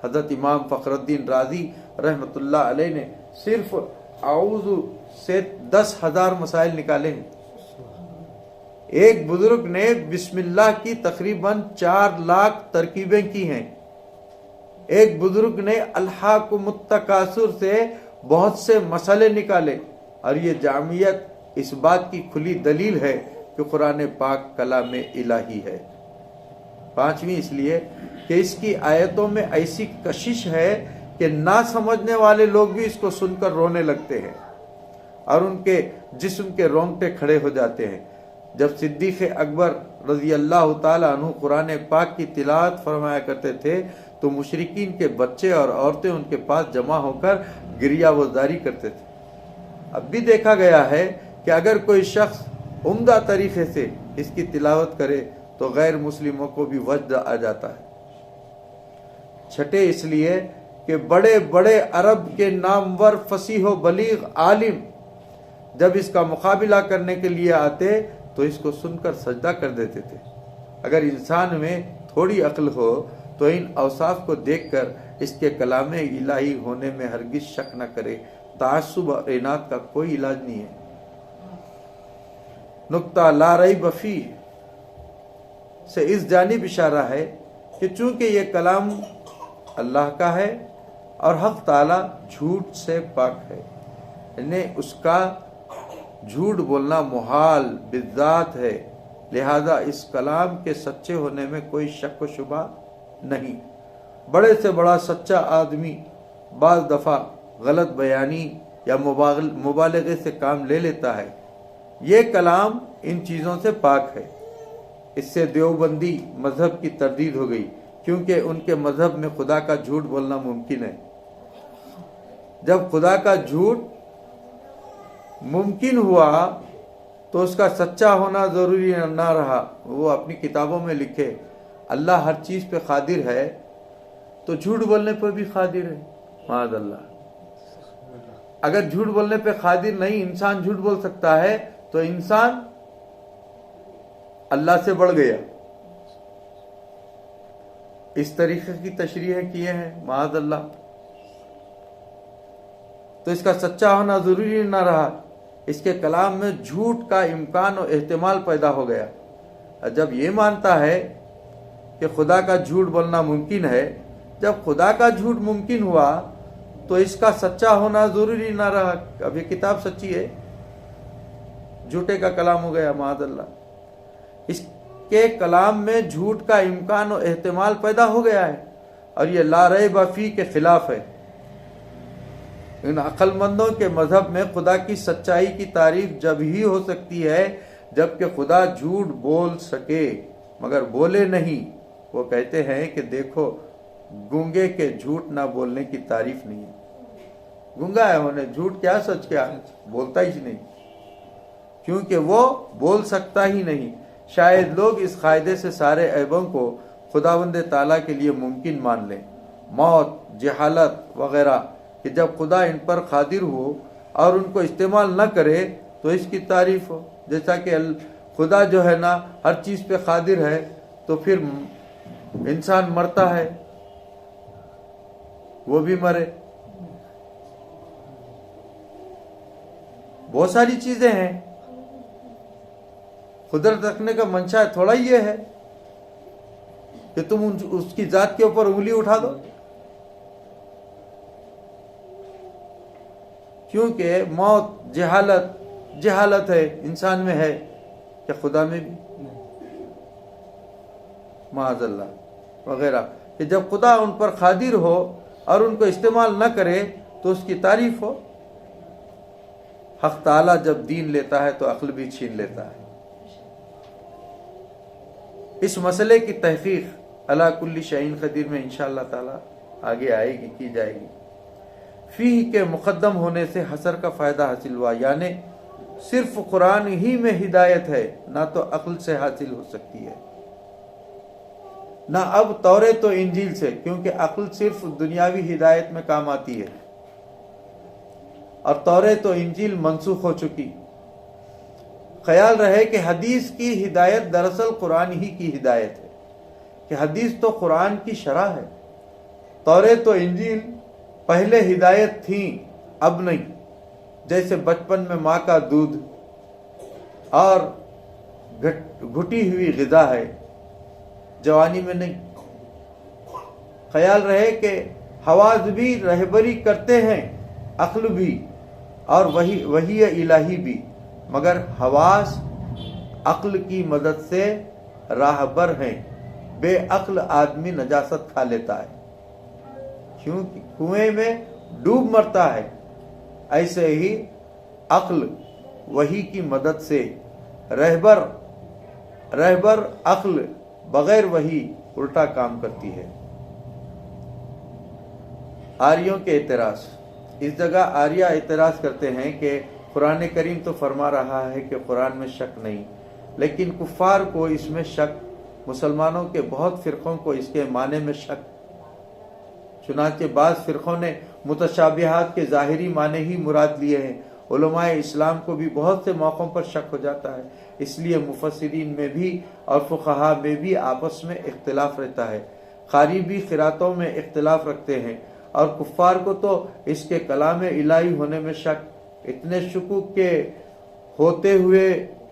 B: حضرت امام فخر الدین رازی رحمۃ اللہ علیہ نے صرف اعوذ سے 10,000 مسائل نکالے ہیں۔ ایک بزرگ نے بسم اللہ کی تقریباً 4 لاکھ ترکیبیں کی ہیں۔ ایک بزرگ نے الحاکم التکاثر سے بہت سے مسئلے نکالے، اور یہ جامعیت اس بات کی کھلی دلیل ہے کہ قرآن پاک کلام الہی ہے۔ پانچویں اس لیے کہ اس کی آیتوں میں ایسی کشش ہے کہ نہ سمجھنے والے لوگ بھی اس کو سن کر رونے لگتے ہیں اور ان کے جسم کے رونگٹے کھڑے ہو جاتے ہیں۔ جب صدیق اکبر رضی اللہ تعالی عنہ قرآن پاک کی تلاوت فرمایا کرتے تھے تو مشرکین کے بچے اور عورتیں ان کے پاس جمع ہو کر گریہ وزاری کرتے تھے۔ اب بھی دیکھا گیا ہے کہ اگر کوئی شخص عمدہ طریقے سے اس کی تلاوت کرے تو غیر مسلموں کو بھی وجد آ جاتا ہے۔ چھٹے اس لیے کہ بڑے بڑے عرب کے نامور فصیح و بلیغ عالم جب اس کا مقابلہ کرنے کے لیے آتے تو اس کو سن کر سجدہ کر دیتے تھے۔ اگر انسان میں تھوڑی عقل ہو تو ان اوصاف کو دیکھ کر اس کے کلام الہی ہونے میں ہرگز شک نہ کرے۔ تعصب اور اناد کا کوئی علاج نہیں ہے۔ نقطہ لا ریب فیہ سے اس جانب اشارہ ہے کہ چونکہ یہ کلام اللہ کا ہے اور حق تعالی جھوٹ سے پاک ہے، یعنی اس کا جھوٹ بولنا محال بالذات ہے، لہذا اس کلام کے سچے ہونے میں کوئی شک و شبہ نہیں۔ بڑے سے بڑا سچا آدمی بعض دفعہ غلط بیانی یا مبالغے سے کام لے لیتا ہے۔ یہ کلام ان چیزوں سے پاک ہے۔ اس سے دیوبندی مذہب کی تردید ہو گئی، کیونکہ ان کے مذہب میں خدا کا جھوٹ بولنا ممکن ہے۔ جب خدا کا جھوٹ ممکن ہوا تو اس کا سچا ہونا ضروری نہ رہا۔ وہ اپنی کتابوں میں لکھے اللہ ہر چیز پہ قادر ہے تو جھوٹ بولنے پر بھی قادر ہے، معاذ اللہ۔ اگر جھوٹ بولنے پہ قادر نہیں، انسان جھوٹ بول سکتا ہے تو انسان اللہ سے بڑھ گیا۔ اس طریقے کی تشریح کیے ہیں، معاذ اللہ۔ تو اس کا سچا ہونا ضروری نہ رہا، اس کے کلام میں جھوٹ کا امکان و احتمال پیدا ہو گیا۔ جب یہ مانتا ہے کہ خدا کا جھوٹ بولنا ممکن ہے جب خدا کا جھوٹ ممکن ہوا تو اس کا سچا ہونا ضروری نہ رہا. اب یہ کتاب سچی ہے، جھوٹے کا کلام ہو گیا معاذ اللہ. اس کے کلام میں جھوٹ کا امکان و احتمال پیدا ہو گیا ہے، اور یہ لا ریب فی کے خلاف ہے. ان عقل مندوں کے مذہب میں خدا کی سچائی کی تعریف جب ہی ہو سکتی ہے جب کہ خدا جھوٹ بول سکے، مگر بولے نہیں. وہ کہتے ہیں کہ دیکھو گونگے کے جھوٹ نہ بولنے کی تعریف نہیں ہے. گونگا ہے، انہیں جھوٹ کیا سچ کیا بولتا ہی نہیں، کیونکہ وہ بول سکتا ہی نہیں. شاید لوگ اس قاعدے سے سارے عیبوں کو خداوند تعالیٰ کے لیے ممکن مان لیں، موت، جہالت وغیرہ، کہ جب خدا ان پر قادر ہو اور ان کو استعمال نہ کرے تو اس کی تعریف ہو. جیسا کہ خدا جو ہے نا ہر چیز پہ قادر ہے، تو پھر انسان مرتا ہے، وہ بھی مرے. بہت ساری چیزیں ہیں. قدرت رکھنے کا منشا تھوڑا یہ ہے کہ تم اس کی ذات کے اوپر انگلی اٹھا دو، کیونکہ موت، جہالت ہے انسان میں ہے کہ خدا میں بھی معاذ اللہ وغیرہ، کہ جب خدا ان پر قادر ہو اور ان کو استعمال نہ کرے تو اس کی تعریف ہو. حق تعالیٰ جب دین لیتا ہے تو عقل بھی چھین لیتا ہے. اس مسئلے کی تحقیق علی کل شیء قدیر میں انشاءاللہ تعالیٰ آگے آئے گی، کی جائے گی. فیہ کے مقدم ہونے سے حصر کا فائدہ حاصل ہوا، یعنی صرف قرآن ہی میں ہدایت ہے، نہ تو عقل سے حاصل ہو سکتی ہے، نہ اب توریت و انجیل سے، کیونکہ عقل صرف دنیاوی ہدایت میں کام آتی ہے اور توریت و انجیل منسوخ ہو چکی. خیال رہے کہ حدیث کی ہدایت دراصل قرآن ہی کی ہدایت ہے، کہ حدیث تو قرآن کی شرح ہے. توریت و انجیل پہلے ہدایت تھیں، اب نہیں. جیسے بچپن میں ماں کا دودھ اور گھٹی ہوئی غذا ہے، جوانی میں نہیں. خیال رہے کہ حواس بھی رہبری کرتے ہیں، عقل بھی، اور وحی الہی بھی، مگر حواس عقل کی مدد سے راہبر ہیں. بے عقل آدمی نجاست کھا لیتا ہے، کیونکہ کنویں میں ڈوب مرتا ہے. ایسے ہی عقل وحی کی مدد سے رہبر عقل بغیر وحی الٹا کام کرتی ہے. آریوں کے اعتراض. اس جگہ آریہ اعتراض کرتے ہیں کہ قرآن کریم تو فرما رہا ہے کہ قرآن میں شک نہیں، لیکن کفار کو اس میں شک، مسلمانوں کے بہت فرقوں کو اس کے معنی میں شک. چنانچہ بعض فرقوں نے متشابہات کے ظاہری معنی ہی مراد لیے ہیں. علماء اسلام کو بھی بہت سے موقعوں پر شک ہو جاتا ہے، اس لیے مفسرین میں بھی اور فقہاء میں بھی آپس میں اختلاف رہتا ہے. قاری بھی قراتوں میں اختلاف رکھتے ہیں، اور کفار کو تو اس کے کلام الہی ہونے میں شک. اتنے شکوک کے ہوتے ہوئے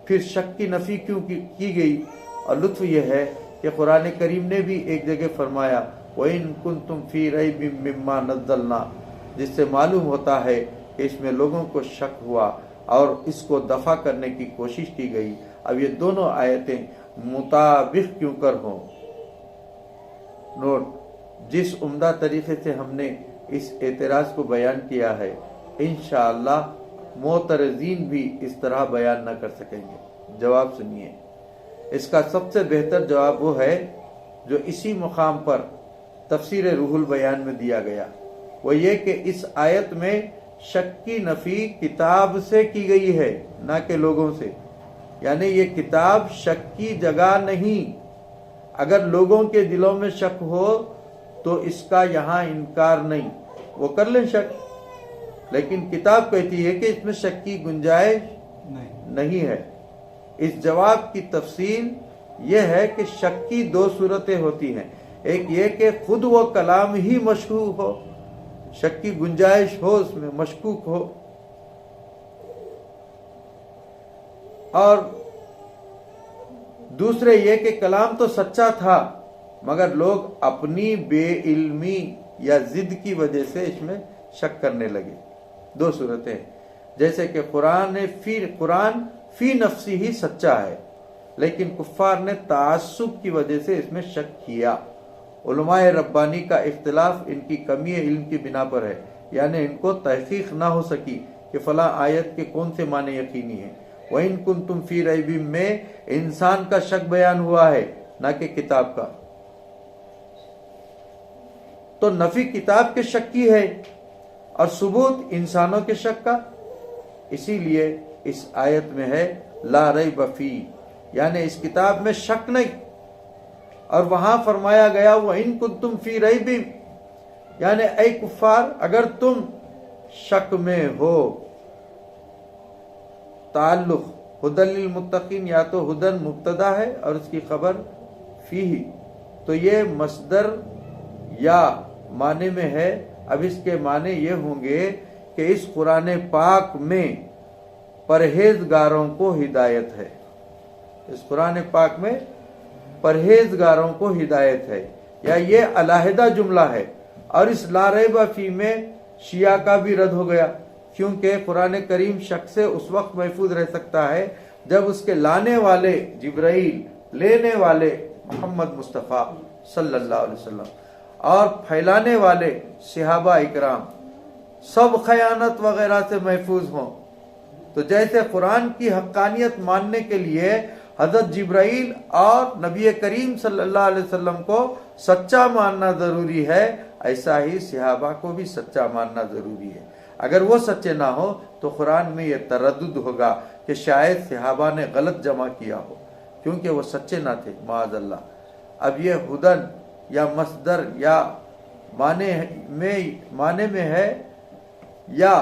B: پھر شک کی نفی کیوں کی گئی؟ اور لطف یہ ہے کہ قرآن کریم نے بھی ایک جگہ فرمایا وَإِن كُنتُمْ فِي رَيْبٍ مِّمَّا نَزَّلْنَا، جس سے معلوم ہوتا ہے کہ اس میں لوگوں کو شک ہوا اور اس کو دفع کرنے کی کوشش کی گئی. اب یہ دونوں آیتیں مطابق کیوں کر ہوں. نوٹ: جس عمدہ طریقے سے ہم نے اس اعتراض کو بیان کیا ہے، انشاءاللہ معترضین بھی اس طرح بیان نہ کر سکیں گے. جواب سنیے. اس کا سب سے بہتر جواب وہ ہے جو اسی مقام پر تفسیر روح البیان میں دیا گیا، وہ یہ کہ اس آیت میں شک کی نفی کتاب سے کی گئی ہے، نہ کہ لوگوں سے. یعنی یہ کتاب شک کی جگہ نہیں. اگر لوگوں کے دلوں میں شک ہو تو اس کا یہاں انکار نہیں، وہ کر لیں شک، لیکن کتاب کہتی ہے کہ اس میں شک کی گنجائش نہیں ہے. اس جواب کی تفصیل یہ ہے کہ شک کی دو صورتیں ہوتی ہیں. ایک یہ کہ خود وہ کلام ہی مشکوک ہو، شک کی گنجائش ہو، اس میں مشکوک ہو، اور دوسرے یہ کہ کلام تو سچا تھا مگر لوگ اپنی بے علمی یا ضد کی وجہ سے اس میں شک کرنے لگے. دو صورتیں، جیسے کہ قرآن فی نفسی ہی سچا ہے، لیکن کفار نے تعصب کی وجہ سے اس میں شک کیا. علماء ربانی کا اختلاف ان کی کمی علم کی بنا پر ہے، یعنی ان کو تحقیق نہ ہو سکی کہ فلاں آیت کے کون سے معنی یقینی ہیں. وَإِن كُنتُمْ فِي رَيْبٍ میں انسان کا شک بیان ہوا ہے، نہ کہ کتاب کا. تو نفی کتاب کے شک کی ہے اور ثبوت انسانوں کے شک کا. اسی لیے اس آیت میں ہے لا ریب فی، یعنی اس کتاب میں شک نہیں. اور وہاں فرمایا گیا وَإِن كُنتُمْ فِي رَيْبٍ، یعنی اے کفار اگر تم شک میں ہو. تعلق ہدی للمتقین، یا تو ہدن مبتدا ہے اور اس کی خبر فیہ، تو یہ مصدر یا معنی میں ہے. اب اس کے معنی یہ ہوں گے کہ اس قرآن پاک میں پرہیزگاروں کو ہدایت ہے. اس قرآن پاک میں پرہیزگاروں کو ہدایت ہے، یا یہ علیحدہ جملہ ہے. اور اس لا ریب فی میں شیعہ کا بھی رد ہو گیا، کیونکہ قرآن کریم شک سے اس وقت محفوظ رہ سکتا ہے جب اس کے لانے والے جبرائیل، لینے والے محمد مصطفیٰ صلی اللہ علیہ وسلم، اور پھیلانے والے صحابہ اکرام سب خیانت وغیرہ سے محفوظ ہوں. تو جیسے قرآن کی حقانیت ماننے کے لیے حضرت جبرائیل اور نبی کریم صلی اللہ علیہ وسلم کو سچا ماننا ضروری ہے، ایسا ہی صحابہ کو بھی سچا ماننا ضروری ہے. اگر وہ سچے نہ ہو تو قرآن میں یہ تردد ہوگا کہ شاید صحابہ نے غلط جمع کیا ہو، کیونکہ وہ سچے نہ تھے معاذ اللہ. اب یہ ہدن یا مصدر یا معنی میں ہے، یا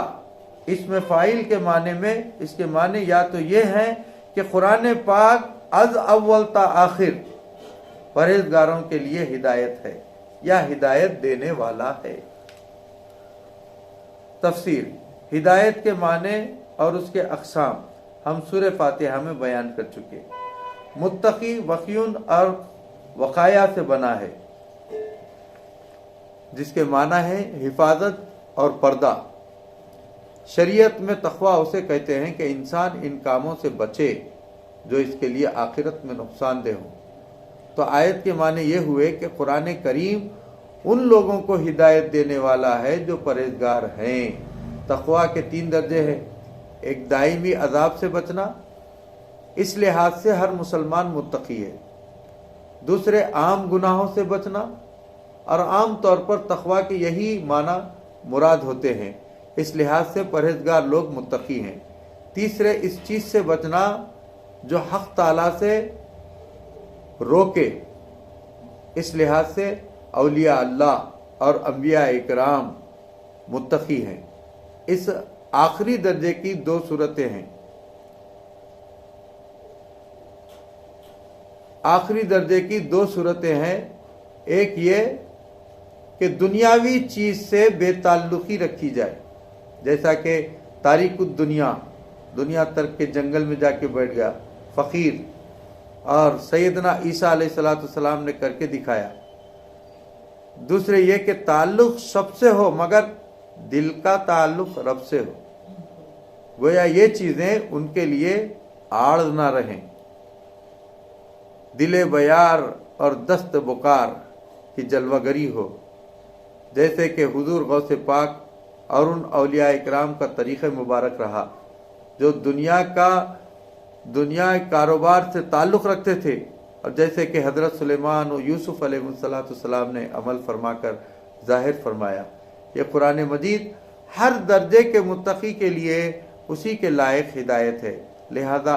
B: اس میں فاعل کے معنی میں، اس کے معنی یا تو یہ ہیں کہ قرآن پاک از اول تا آخر پرہیزگاروں کے لیے ہدایت ہے یا ہدایت دینے والا ہے. تفسیر ہدایت کے معنی اور اس کے اقسام ہم سورہ فاتحہ میں بیان کر چکے. متقی وقیون اور وقایا سے بنا ہے، جس کے معنی ہے حفاظت اور پردہ. شریعت میں تقویٰ اسے کہتے ہیں کہ انسان ان کاموں سے بچے جو اس کے لیے آخرت میں نقصان دہ ہوں. تو آیت کے معنی یہ ہوئے کہ قرآن کریم ان لوگوں کو ہدایت دینے والا ہے جو پرہیزگار ہیں. تقویٰ کے 3 درجے ہیں. ایک دائمی عذاب سے بچنا، اس لحاظ سے ہر مسلمان متقی ہے. دوسرے عام گناہوں سے بچنا، اور عام طور پر تقویٰ کے یہی معنی مراد ہوتے ہیں، اس لحاظ سے پرہیزگار لوگ متقی ہیں. تیسرے اس چیز سے بچنا جو حق تعالیٰ سے روکے، اس لحاظ سے اولیاء اللہ اور انبیاء اکرام متقی ہیں. اس آخری درجے کی 2 صورتیں ہیں. آخری درجے کی 2 صورتیں ہیں. ایک یہ کہ دنیاوی چیز سے بے تعلقی رکھی جائے، جیسا کہ تاریک الدنیا، دنیا ترک کے جنگل میں جا کے بیٹھ گیا فقیر، اور سیدنا عیسیٰ علیہ السلام نے کر کے دکھایا. دوسرے یہ کہ تعلق سب سے ہو مگر دل کا تعلق رب سے ہو، گویا یہ چیزیں ان کے لیے آڑ نہ رہیں. دل بیار اور دست بکار کی جلوہ گری ہو، جیسے کہ حضور غوث پاک اور ان اولیاء اکرام کا طریقہ مبارک رہا جو دنیا کاروبار سے تعلق رکھتے تھے، اور جیسے کہ حضرت سلیمان و یوسف علیہ السلام نے عمل فرما کر ظاہر فرمایا. یہ قرآن مجید ہر درجے کے متقی کے لیے اسی کے لائق ہدایت ہے. لہذا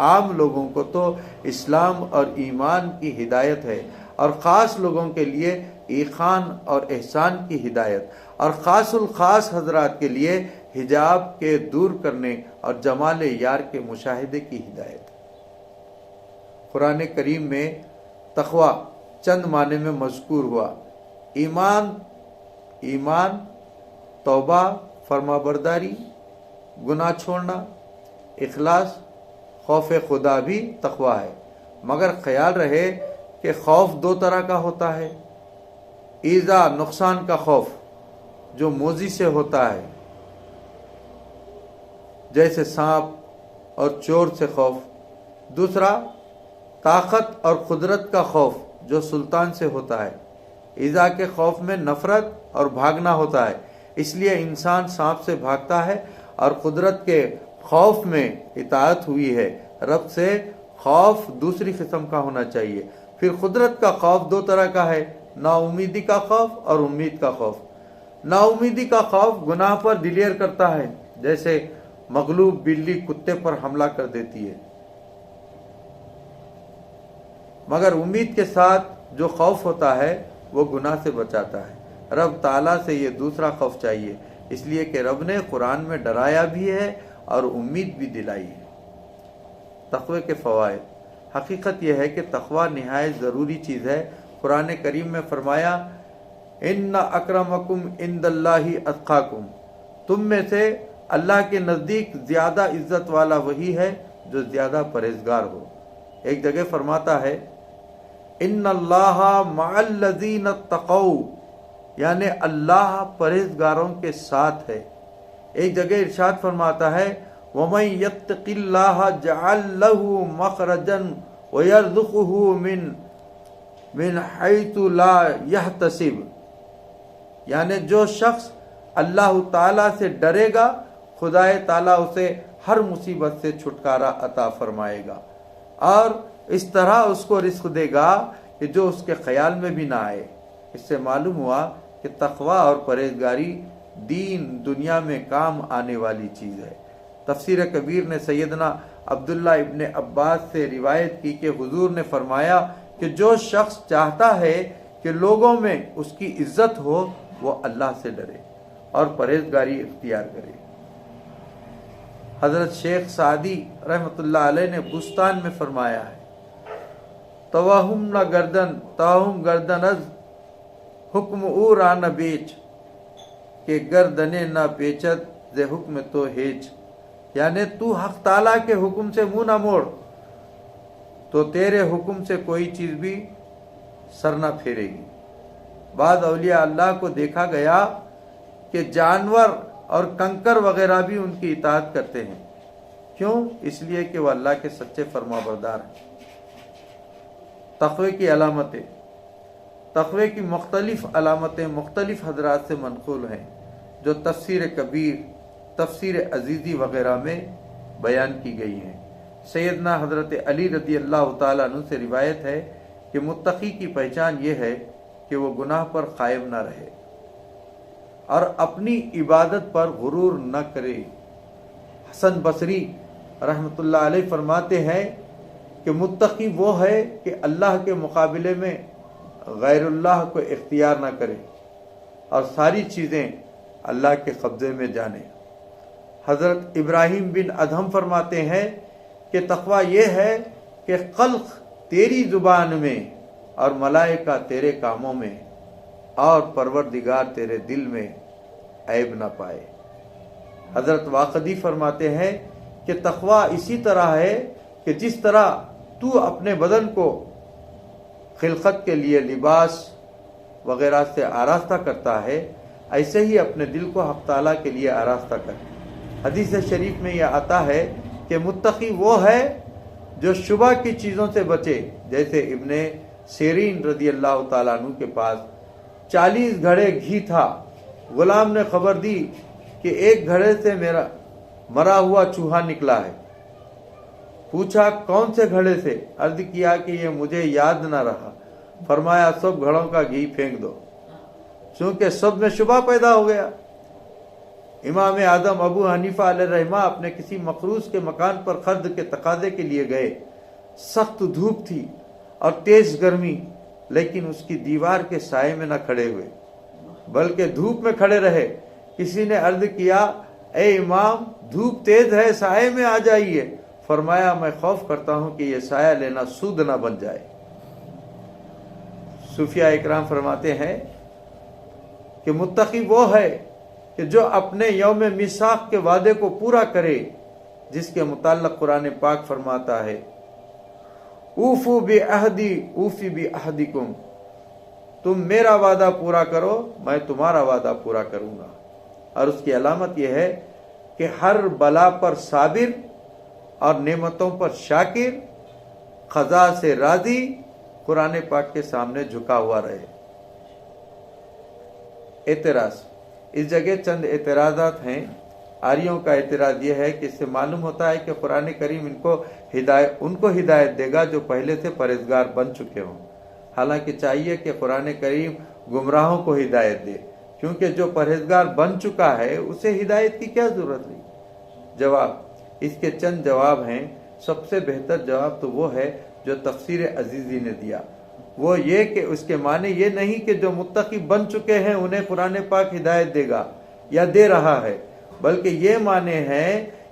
B: عام لوگوں کو تو اسلام اور ایمان کی ہدایت ہے، اور خاص لوگوں کے لیے ایقان اور احسان کی ہدایت، اور خاص الخاص حضرات کے لیے حجاب کے دور کرنے اور جمال یار کے مشاہدے کی ہدایت. قرآن کریم میں تقویٰ چند معنی میں مذکور ہوا. ایمان، توبہ، فرما برداری، گناہ چھوڑنا، اخلاص، خوف خدا بھی تقویٰ ہے. مگر خیال رہے کہ خوف دو طرح کا ہوتا ہے، ایذا نقصان کا خوف جو موذی سے ہوتا ہے، جیسے سانپ اور چور سے خوف، دوسرا طاقت اور قدرت کا خوف جو سلطان سے ہوتا ہے۔ ایذا کے خوف میں نفرت اور بھاگنا ہوتا ہے، اس لیے انسان سانپ سے بھاگتا ہے، اور قدرت کے خوف میں اطاعت ہوئی ہے، رب سے خوف دوسری قسم کا ہونا چاہیے۔ پھر قدرت کا خوف دو طرح کا ہے، نا امیدی کا خوف اور امید کا خوف۔ نا امیدی کا خوف گناہ پر دلیر کرتا ہے، جیسے مغلوب بلی کتے پر حملہ کر دیتی ہے، مگر امید کے ساتھ جو خوف ہوتا ہے وہ گناہ سے بچاتا ہے۔ رب تعالیٰ سے یہ دوسرا خوف چاہیے، اس لیے کہ رب نے قرآن میں ڈرایا بھی ہے اور امید بھی دلائی ہے۔ تقوی کے فوائد۔ حقیقت یہ ہے کہ تقوی نہایت ضروری چیز ہے۔ قرآن کریم میں فرمایا ان اکرمکم عند اللہ اتقاکم، تم میں سے اللہ کے نزدیک زیادہ عزت والا وہی ہے جو زیادہ پرہیزگار ہو۔ ایک جگہ فرماتا ہے ان اللہ مع الذین اتقوا، یعنی اللہ پرہیزگاروں کے ساتھ ہے۔ ایک جگہ ارشاد فرماتا ہے وَمَن يَتَّقِ اللَّهَ جَعَلْ لَهُ مَخْرَجًا وَيَرْزُقْهُ مِنْ حَيْثُ لَا يَحْتَسِبُ، یعنی جو شخص اللہ تعالیٰ سے ڈرے گا خدا تعالیٰ اسے ہر مصیبت سے چھٹکارا عطا فرمائے گا، اور اس طرح اس کو رزق دے گا کہ جو اس کے خیال میں بھی نہ آئے۔ اس سے معلوم ہوا کہ تقوی اور پرہیزگاری دین دنیا میں کام آنے والی چیز ہے۔ تفسیر کبیر نے سیدنا عبداللہ ابن عباس سے روایت کی کہ حضور نے فرمایا کہ جو شخص چاہتا ہے کہ لوگوں میں اس کی عزت ہو وہ اللہ سے ڈرے اور پرہیزگاری اختیار کرے۔ حضرت شیخ سعدی رحمۃ اللہ علیہ نے بستان میں فرمایا ہے تواہم نہ گردن تاہم گردن از حکم او را نہ بیچ، کہ گردنے نہ پیچت ز حکم تو ہیچ، یعنی تو حق تعالیٰ کے حکم سے منہ نہ موڑ تو تیرے حکم سے کوئی چیز بھی سر نہ پھیرے گی۔ بعض اولیاء اللہ کو دیکھا گیا کہ جانور اور کنکر وغیرہ بھی ان کی اطاعت کرتے ہیں، کیوں؟ اس لیے کہ وہ اللہ کے سچے فرما بردار ہیں۔ تقوی کی علامتیں۔ تقوی کی مختلف علامتیں مختلف حضرات سے منقول ہیں جو تفسیر کبیر، تفسیر عزیزی وغیرہ میں بیان کی گئی ہیں۔ سیدنا حضرت علی رضی اللہ تعالیٰ عنہ سے روایت ہے کہ متقی کی پہچان یہ ہے کہ وہ گناہ پر قائم نہ رہے اور اپنی عبادت پر غرور نہ کرے۔ حسن بصری رحمۃ اللہ علیہ فرماتے ہیں کہ متقی وہ ہے کہ اللہ کے مقابلے میں غیر اللہ کو اختیار نہ کرے اور ساری چیزیں اللہ کے قبضے میں جانے۔ حضرت ابراہیم بن ادہم فرماتے ہیں کہ تقوی یہ ہے کہ خلق تیری زبان میں اور ملائکہ تیرے کاموں میں اور پروردگار تیرے دل میں عیب نہ پائے۔ حضرت واقدی فرماتے ہیں کہ تقوی اسی طرح ہے کہ جس طرح تو اپنے بدن کو خلقت کے لیے لباس وغیرہ سے آراستہ کرتا ہے، ایسے ہی اپنے دل کو حق تعالیٰ کے لیے آراستہ کر۔ حدیث شریف میں یہ آتا ہے کہ متقی وہ ہے جو شبہ کی چیزوں سے بچے، جیسے ابن سیرین رضی اللہ تعالیٰ عنہ کے پاس 40 گھڑے گھی تھا، غلام نے خبر دی کہ ایک گھڑے سے میرا مرا ہوا چوہا نکلا ہے۔ پوچھا کون سے گھڑے سے؟ عرض کیا کہ یہ مجھے یاد نہ رہا۔ فرمایا سب گھڑوں کا گھی پھینک دو، چونکہ سب میں شبہ پیدا ہو گیا۔ امام اعظم ابو حنیفہ علیہ رحمہ اپنے کسی مقروض کے مکان پر قرض کے تقاضے کے لیے گئے۔ سخت دھوپ تھی اور تیز گرمی، لیکن اس کی دیوار کے سائے میں نہ کھڑے ہوئے بلکہ دھوپ میں کھڑے رہے۔ کسی نے عرض کیا اے امام دھوپ تیز ہے، سائے میں آ جائیے۔ فرمایا میں خوف کرتا ہوں کہ یہ سایہ لینا سود نہ بن جائے۔ صوفیاء اکرام فرماتے ہیں کہ متقی وہ ہے کہ جو اپنے یوم میثاق کے وعدے کو پورا کرے، جس کے متعلق قرآن پاک فرماتا ہے اوفو بعہدی اوفی بعہدکم، تم میرا وعدہ پورا کرو میں تمہارا وعدہ پورا کروں گا۔ اور اس کی علامت یہ ہے کہ ہر بلا پر صابر اور نعمتوں پر شاکر، قضا سے راضی، قرآن پاک کے سامنے جھکا ہوا رہے۔ اعتراض، اس جگہ چند اعتراضات ہیں۔ آریوں کا اعتراض یہ ہے کہ اس سے معلوم ہوتا ہے کہ قرآن کریم ان کو ہدایت دے گا جو پہلے سے پرہیزگار بن چکے ہوں، حالانکہ چاہیے کہ قرآن کریم گمراہوں کو ہدایت دے، کیونکہ جو پرہیزگار بن چکا ہے اسے ہدایت کی کیا ضرورت ہے۔ جواب، اس کے چند جواب ہیں۔ سب سے بہتر جواب تو وہ ہے جو تفسیر عزیزی نے دیا، وہ یہ کہ اس کے معنی یہ نہیں کہ جو متقی بن چکے ہیں انہیں قرآن پاک ہدایت دے گا یا دے رہا ہے، بلکہ یہ معنی ہے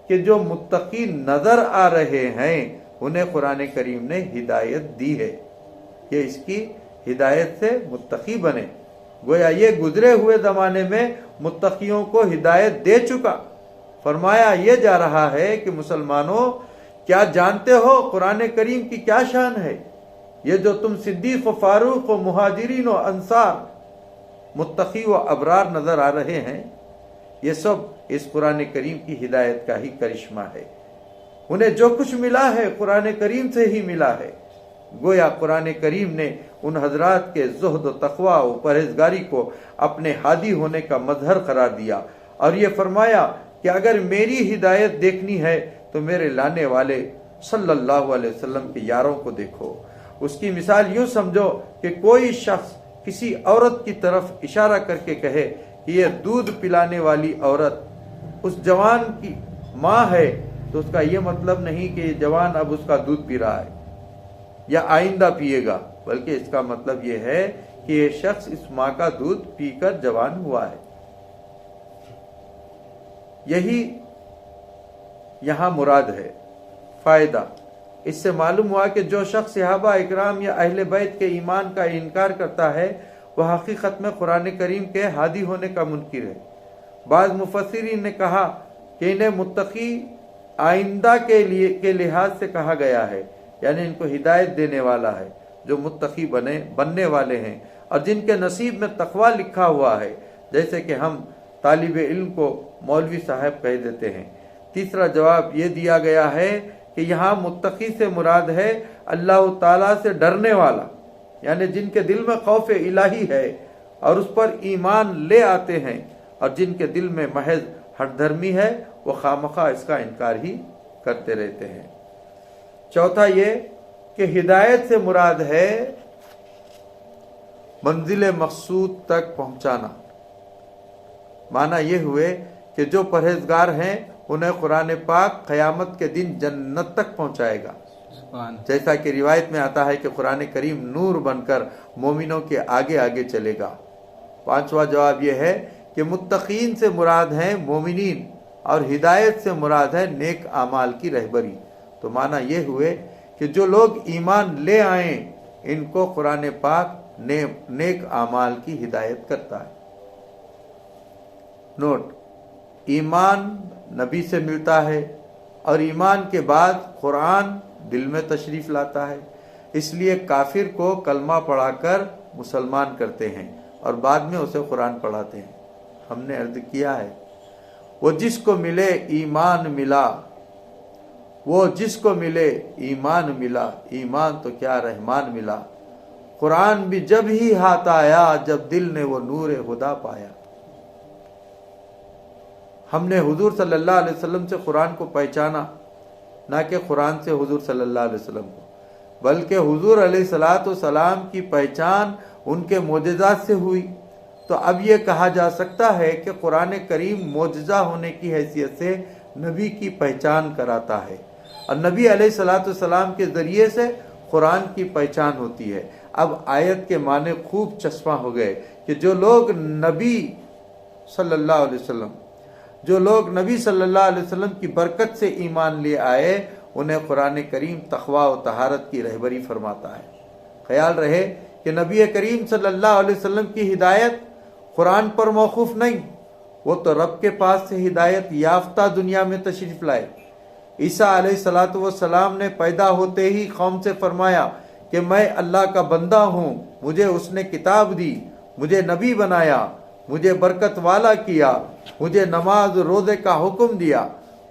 B: کہ جو متقی نظر آ رہے ہیں انہیں قرآن کریم نے ہدایت دی ہے کہ اس کی ہدایت سے متقی بنے۔ گویا یہ گزرے ہوئے زمانے میں متقیوں کو ہدایت دے چکا۔ فرمایا یہ جا رہا ہے کہ مسلمانوں کیا جانتے ہو قرآن کریم کی کیا شان ہے؟ یہ جو تم صدیق و فاروق و مہاجرین و انصار، متقی و ابرار نظر آ رہے ہیں، یہ سب اس قرآن کریم کی ہدایت کا ہی کرشمہ ہے۔ انہیں جو کچھ ملا ہے قرآن کریم سے ہی ملا ہے۔ گویا قرآن کریم نے ان حضرات کے زہد و تقوی و پرہیزگاری کو اپنے ہادی ہونے کا مظہر قرار دیا، اور یہ فرمایا کہ اگر میری ہدایت دیکھنی ہے تو میرے لانے والے صلی اللہ علیہ وسلم کے یاروں کو دیکھو۔ اس کی مثال یوں سمجھو کہ کوئی شخص کسی عورت کی طرف اشارہ کر کے کہے کہ یہ دودھ پلانے والی عورت اس جوان کی ماں ہے، تو اس کا یہ مطلب نہیں کہ یہ جوان اب اس کا دودھ پی رہا ہے یا آئندہ پیے گا، بلکہ اس کا مطلب یہ ہے کہ یہ شخص اس ماں کا دودھ پی کر جوان ہوا ہے۔ یہی یہاں مراد ہے۔ فائدہ، اس سے معلوم ہوا کہ جو شخص صحابہ اکرام یا اہل بیت کے ایمان کا انکار کرتا ہے وہ حقیقت میں قرآن کریم کے ہادی ہونے کا منکر ہے۔ بعض مفسرین نے کہا کہ انہیں متقی آئندہ کے لحاظ سے کہا گیا ہے، یعنی ان کو ہدایت دینے والا ہے جو متقی بننے والے ہیں اور جن کے نصیب میں تقوی لکھا ہوا ہے، جیسے کہ ہم طالب علم کو مولوی صاحب کہہ دیتے ہیں۔ تیسرا جواب یہ دیا گیا ہے کہ یہاں متقی سے مراد ہے اللہ تعالیٰ سے ڈرنے والا، یعنی جن کے دل میں خوف الہی ہے اور اس پر ایمان لے آتے ہیں، اور جن کے دل میں محض ہٹ دھرمی ہے وہ خامخواہ اس کا انکار ہی کرتے رہتے ہیں۔ چوتھا یہ کہ ہدایت سے مراد ہے منزل مقصود تک پہنچانا۔ معنی یہ ہوئے کہ جو پرہیزگار ہیں انہیں قرآن پاک قیامت کے دن جنت تک پہنچائے گا، جیسا کہ روایت میں آتا ہے کہ قرآن کریم نور بن کر مومنوں کے آگے آگے چلے گا۔ پانچواں جواب یہ ہے کہ متقین سے مراد ہیں مومنین اور ہدایت سے مراد ہے نیک اعمال کی رہبری۔ تو معنی یہ ہوئے کہ جو لوگ ایمان لے آئیں ان کو قرآن پاک نیک اعمال کی ہدایت کرتا ہے۔ نوٹ، ایمان نبی سے ملتا ہے اور ایمان کے بعد قرآن دل میں تشریف لاتا ہے، اس لیے کافر کو کلمہ پڑھا کر مسلمان کرتے ہیں اور بعد میں اسے قرآن پڑھاتے ہیں۔ ہم نے عرض کیا ہے وہ جس کو ملے ایمان ملا، وہ جس کو ملے ایمان ملا، ایمان تو کیا رحمان ملا، قرآن بھی جب ہی ہاتھ آیا جب دل نے وہ نور خدا پایا۔ ہم نے حضور صلی اللہ علیہ وسلم سے قرآن کو پہچانا، نہ کہ قرآن سے حضور صلی اللہ علیہ وسلم کو، بلکہ حضور علیہ الصلوۃ والسلام کی پہچان ان کے معجزات سے ہوئی۔ تو اب یہ کہا جا سکتا ہے کہ قرآن کریم معجزہ ہونے کی حیثیت سے نبی کی پہچان کراتا ہے، اور نبی علیہ الصلوۃ والسلام کے ذریعے سے قرآن کی پہچان ہوتی ہے۔ اب آیت کے معنی خوب چشمہ ہو گئے کہ جو لوگ نبی صلی اللہ علیہ وسلم کی برکت سے ایمان لے آئے انہیں قرآن کریم تقوی و طہارت کی رہبری فرماتا ہے۔ خیال رہے کہ نبی کریم صلی اللہ علیہ وسلم کی ہدایت قرآن پر موقوف نہیں، وہ تو رب کے پاس سے ہدایت یافتہ دنیا میں تشریف لائے، عیسیٰ علیہ الصلوۃ والسلام نے پیدا ہوتے ہی قوم سے فرمایا کہ میں اللہ کا بندہ ہوں، مجھے اس نے کتاب دی، مجھے نبی بنایا، مجھے برکت والا کیا، مجھے نماز و روزے کا حکم دیا۔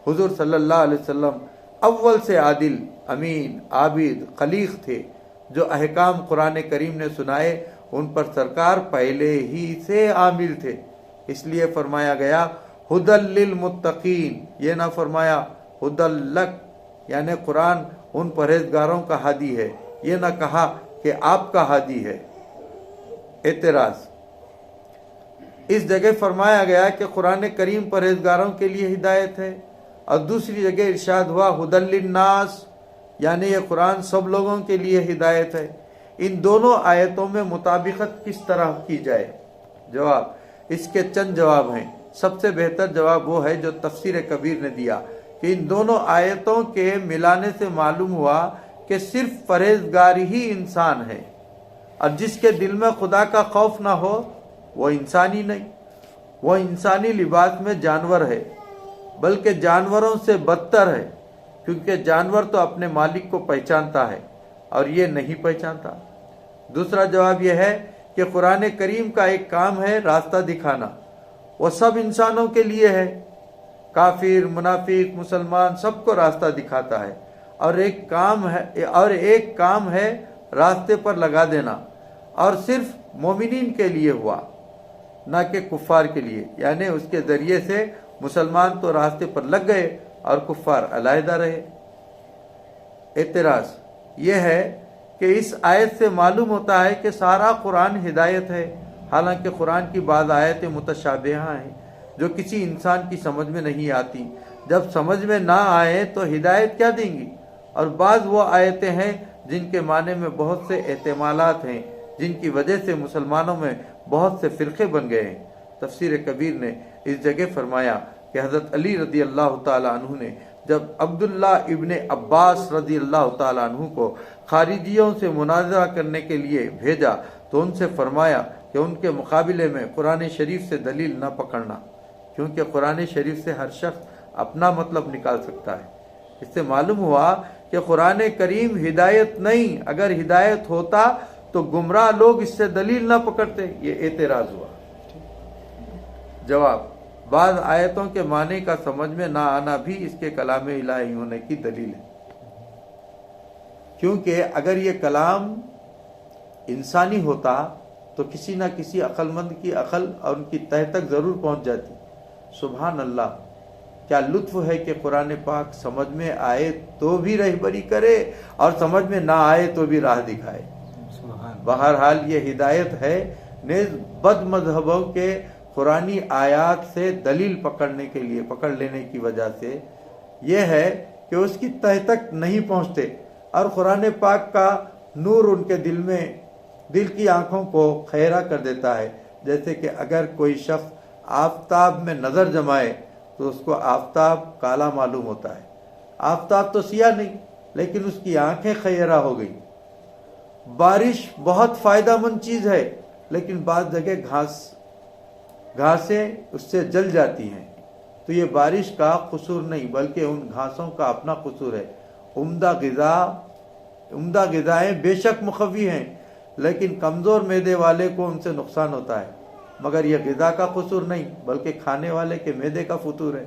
B: حضور صلی اللہ علیہ وسلم اول سے عادل، امین، عابد، خلیق تھے۔ جو احکام قرآن کریم نے سنائے ان پر سرکار پہلے ہی سے عامل تھے، اس لیے فرمایا گیا ہدی للمتقین، یہ نہ فرمایا ہدی لک، یعنی قرآن ان پرہیزگاروں کا ہادی ہے، یہ نہ کہا کہ آپ کا ہادی ہے۔ اعتراض، اس جگہ فرمایا گیا کہ قرآن کریم پرہیزگاروں کے لیے ہدایت ہے، اور دوسری جگہ ارشاد ہوا ہدی للناس، یعنی یہ قرآن سب لوگوں کے لیے ہدایت ہے۔ ان دونوں آیتوں میں مطابقت کس طرح کی جائے؟ جواب، اس کے چند جواب ہیں۔ سب سے بہتر جواب وہ ہے جو تفسیر کبیر نے دیا کہ ان دونوں آیتوں کے ملانے سے معلوم ہوا کہ صرف پرہیزگار ہی انسان ہے، اور جس کے دل میں خدا کا خوف نہ ہو وہ انسانی نہیں، وہ انسانی لباس میں جانور ہے، بلکہ جانوروں سے بدتر ہے، کیونکہ جانور تو اپنے مالک کو پہچانتا ہے اور یہ نہیں پہچانتا۔ دوسرا جواب یہ ہے کہ قرآن کریم کا ایک کام ہے راستہ دکھانا، وہ سب انسانوں کے لیے ہے، کافر، منافق، مسلمان سب کو راستہ دکھاتا ہے، اور ایک کام ہے راستے پر لگا دینا، اور صرف مومنین کے لیے ہوا، نہ کہ کفار کے لیے، یعنی اس کے ذریعے سے مسلمان تو راستے پر لگ گئے اور کفار علیحدہ رہے۔ اعتراض یہ ہے کہ اس آیت سے معلوم ہوتا ہے کہ سارا قرآن ہدایت ہے، حالانکہ قرآن کی بعض آیتیں متشابہہ ہیں جو کسی انسان کی سمجھ میں نہیں آتی۔ جب سمجھ میں نہ آئے تو ہدایت کیا دیں گی؟ اور بعض وہ آیتیں ہیں جن کے معنی میں بہت سے احتمالات ہیں، جن کی وجہ سے مسلمانوں میں بہت سے فرقے بن گئے ہیں۔ تفسیر کبیر نے اس جگہ فرمایا کہ حضرت علی رضی اللہ تعالیٰ عنہ نے جب عبداللہ ابن عباس رضی اللہ تعالیٰ عنہ کو خارجیوں سے مناظرہ کرنے کے لیے بھیجا تو ان سے فرمایا کہ ان کے مقابلے میں قرآن شریف سے دلیل نہ پکڑنا، کیونکہ قرآن شریف سے ہر شخص اپنا مطلب نکال سکتا ہے۔ اس سے معلوم ہوا کہ قرآن کریم ہدایت نہیں، اگر ہدایت ہوتا تو گمراہ لوگ اس سے دلیل نہ پکڑتے۔ یہ اعتراض ہوا۔ جواب، بعض آیتوں کے معنی کا سمجھ میں نہ آنا بھی اس کے کلام الہی ہونے کی دلیل ہے، کیونکہ اگر یہ کلام انسانی ہوتا تو کسی نہ کسی عقل مند کی عقل اور ان کی تہ تک ضرور پہنچ جاتی۔ سبحان اللہ، کیا لطف ہے کہ قرآن پاک سمجھ میں آئے تو بھی رہبری کرے اور سمجھ میں نہ آئے تو بھی راہ دکھائے۔ بہرحال یہ ہدایت ہے، نیز بد مذہبوں کے قرآنی آیات سے دلیل پکڑ لینے کی وجہ سے یہ ہے کہ اس کی تہ تک نہیں پہنچتے، اور قرآن پاک کا نور ان کے دل کی آنکھوں کو خیرہ کر دیتا ہے۔ جیسے کہ اگر کوئی شخص آفتاب میں نظر جمائے تو اس کو آفتاب کالا معلوم ہوتا ہے، آفتاب تو سیاہ نہیں، لیکن اس کی آنکھیں خیرہ ہو گئی۔ بارش بہت فائدہ مند چیز ہے، لیکن بعض جگہ گھاسیں اس سے جل جاتی ہیں، تو یہ بارش کا قصور نہیں بلکہ ان گھاسوں کا اپنا قصور ہے۔ عمدہ غذائیں بے شک مقوی ہیں، لیکن کمزور معدے والے کو ان سے نقصان ہوتا ہے، مگر یہ غذا کا قصور نہیں بلکہ کھانے والے کے معدے کا فطور ہے۔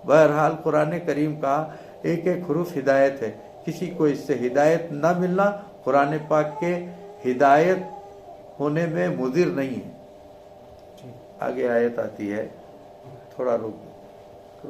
B: بہرحال قرآن کریم کا ایک ایک حرف ہدایت ہے، کسی کو اس سے ہدایت نہ ملنا قرآن پاک کے ہدایت ہونے میں مضر نہیں ہے۔ آگے آیت آتی ہے، تھوڑا رک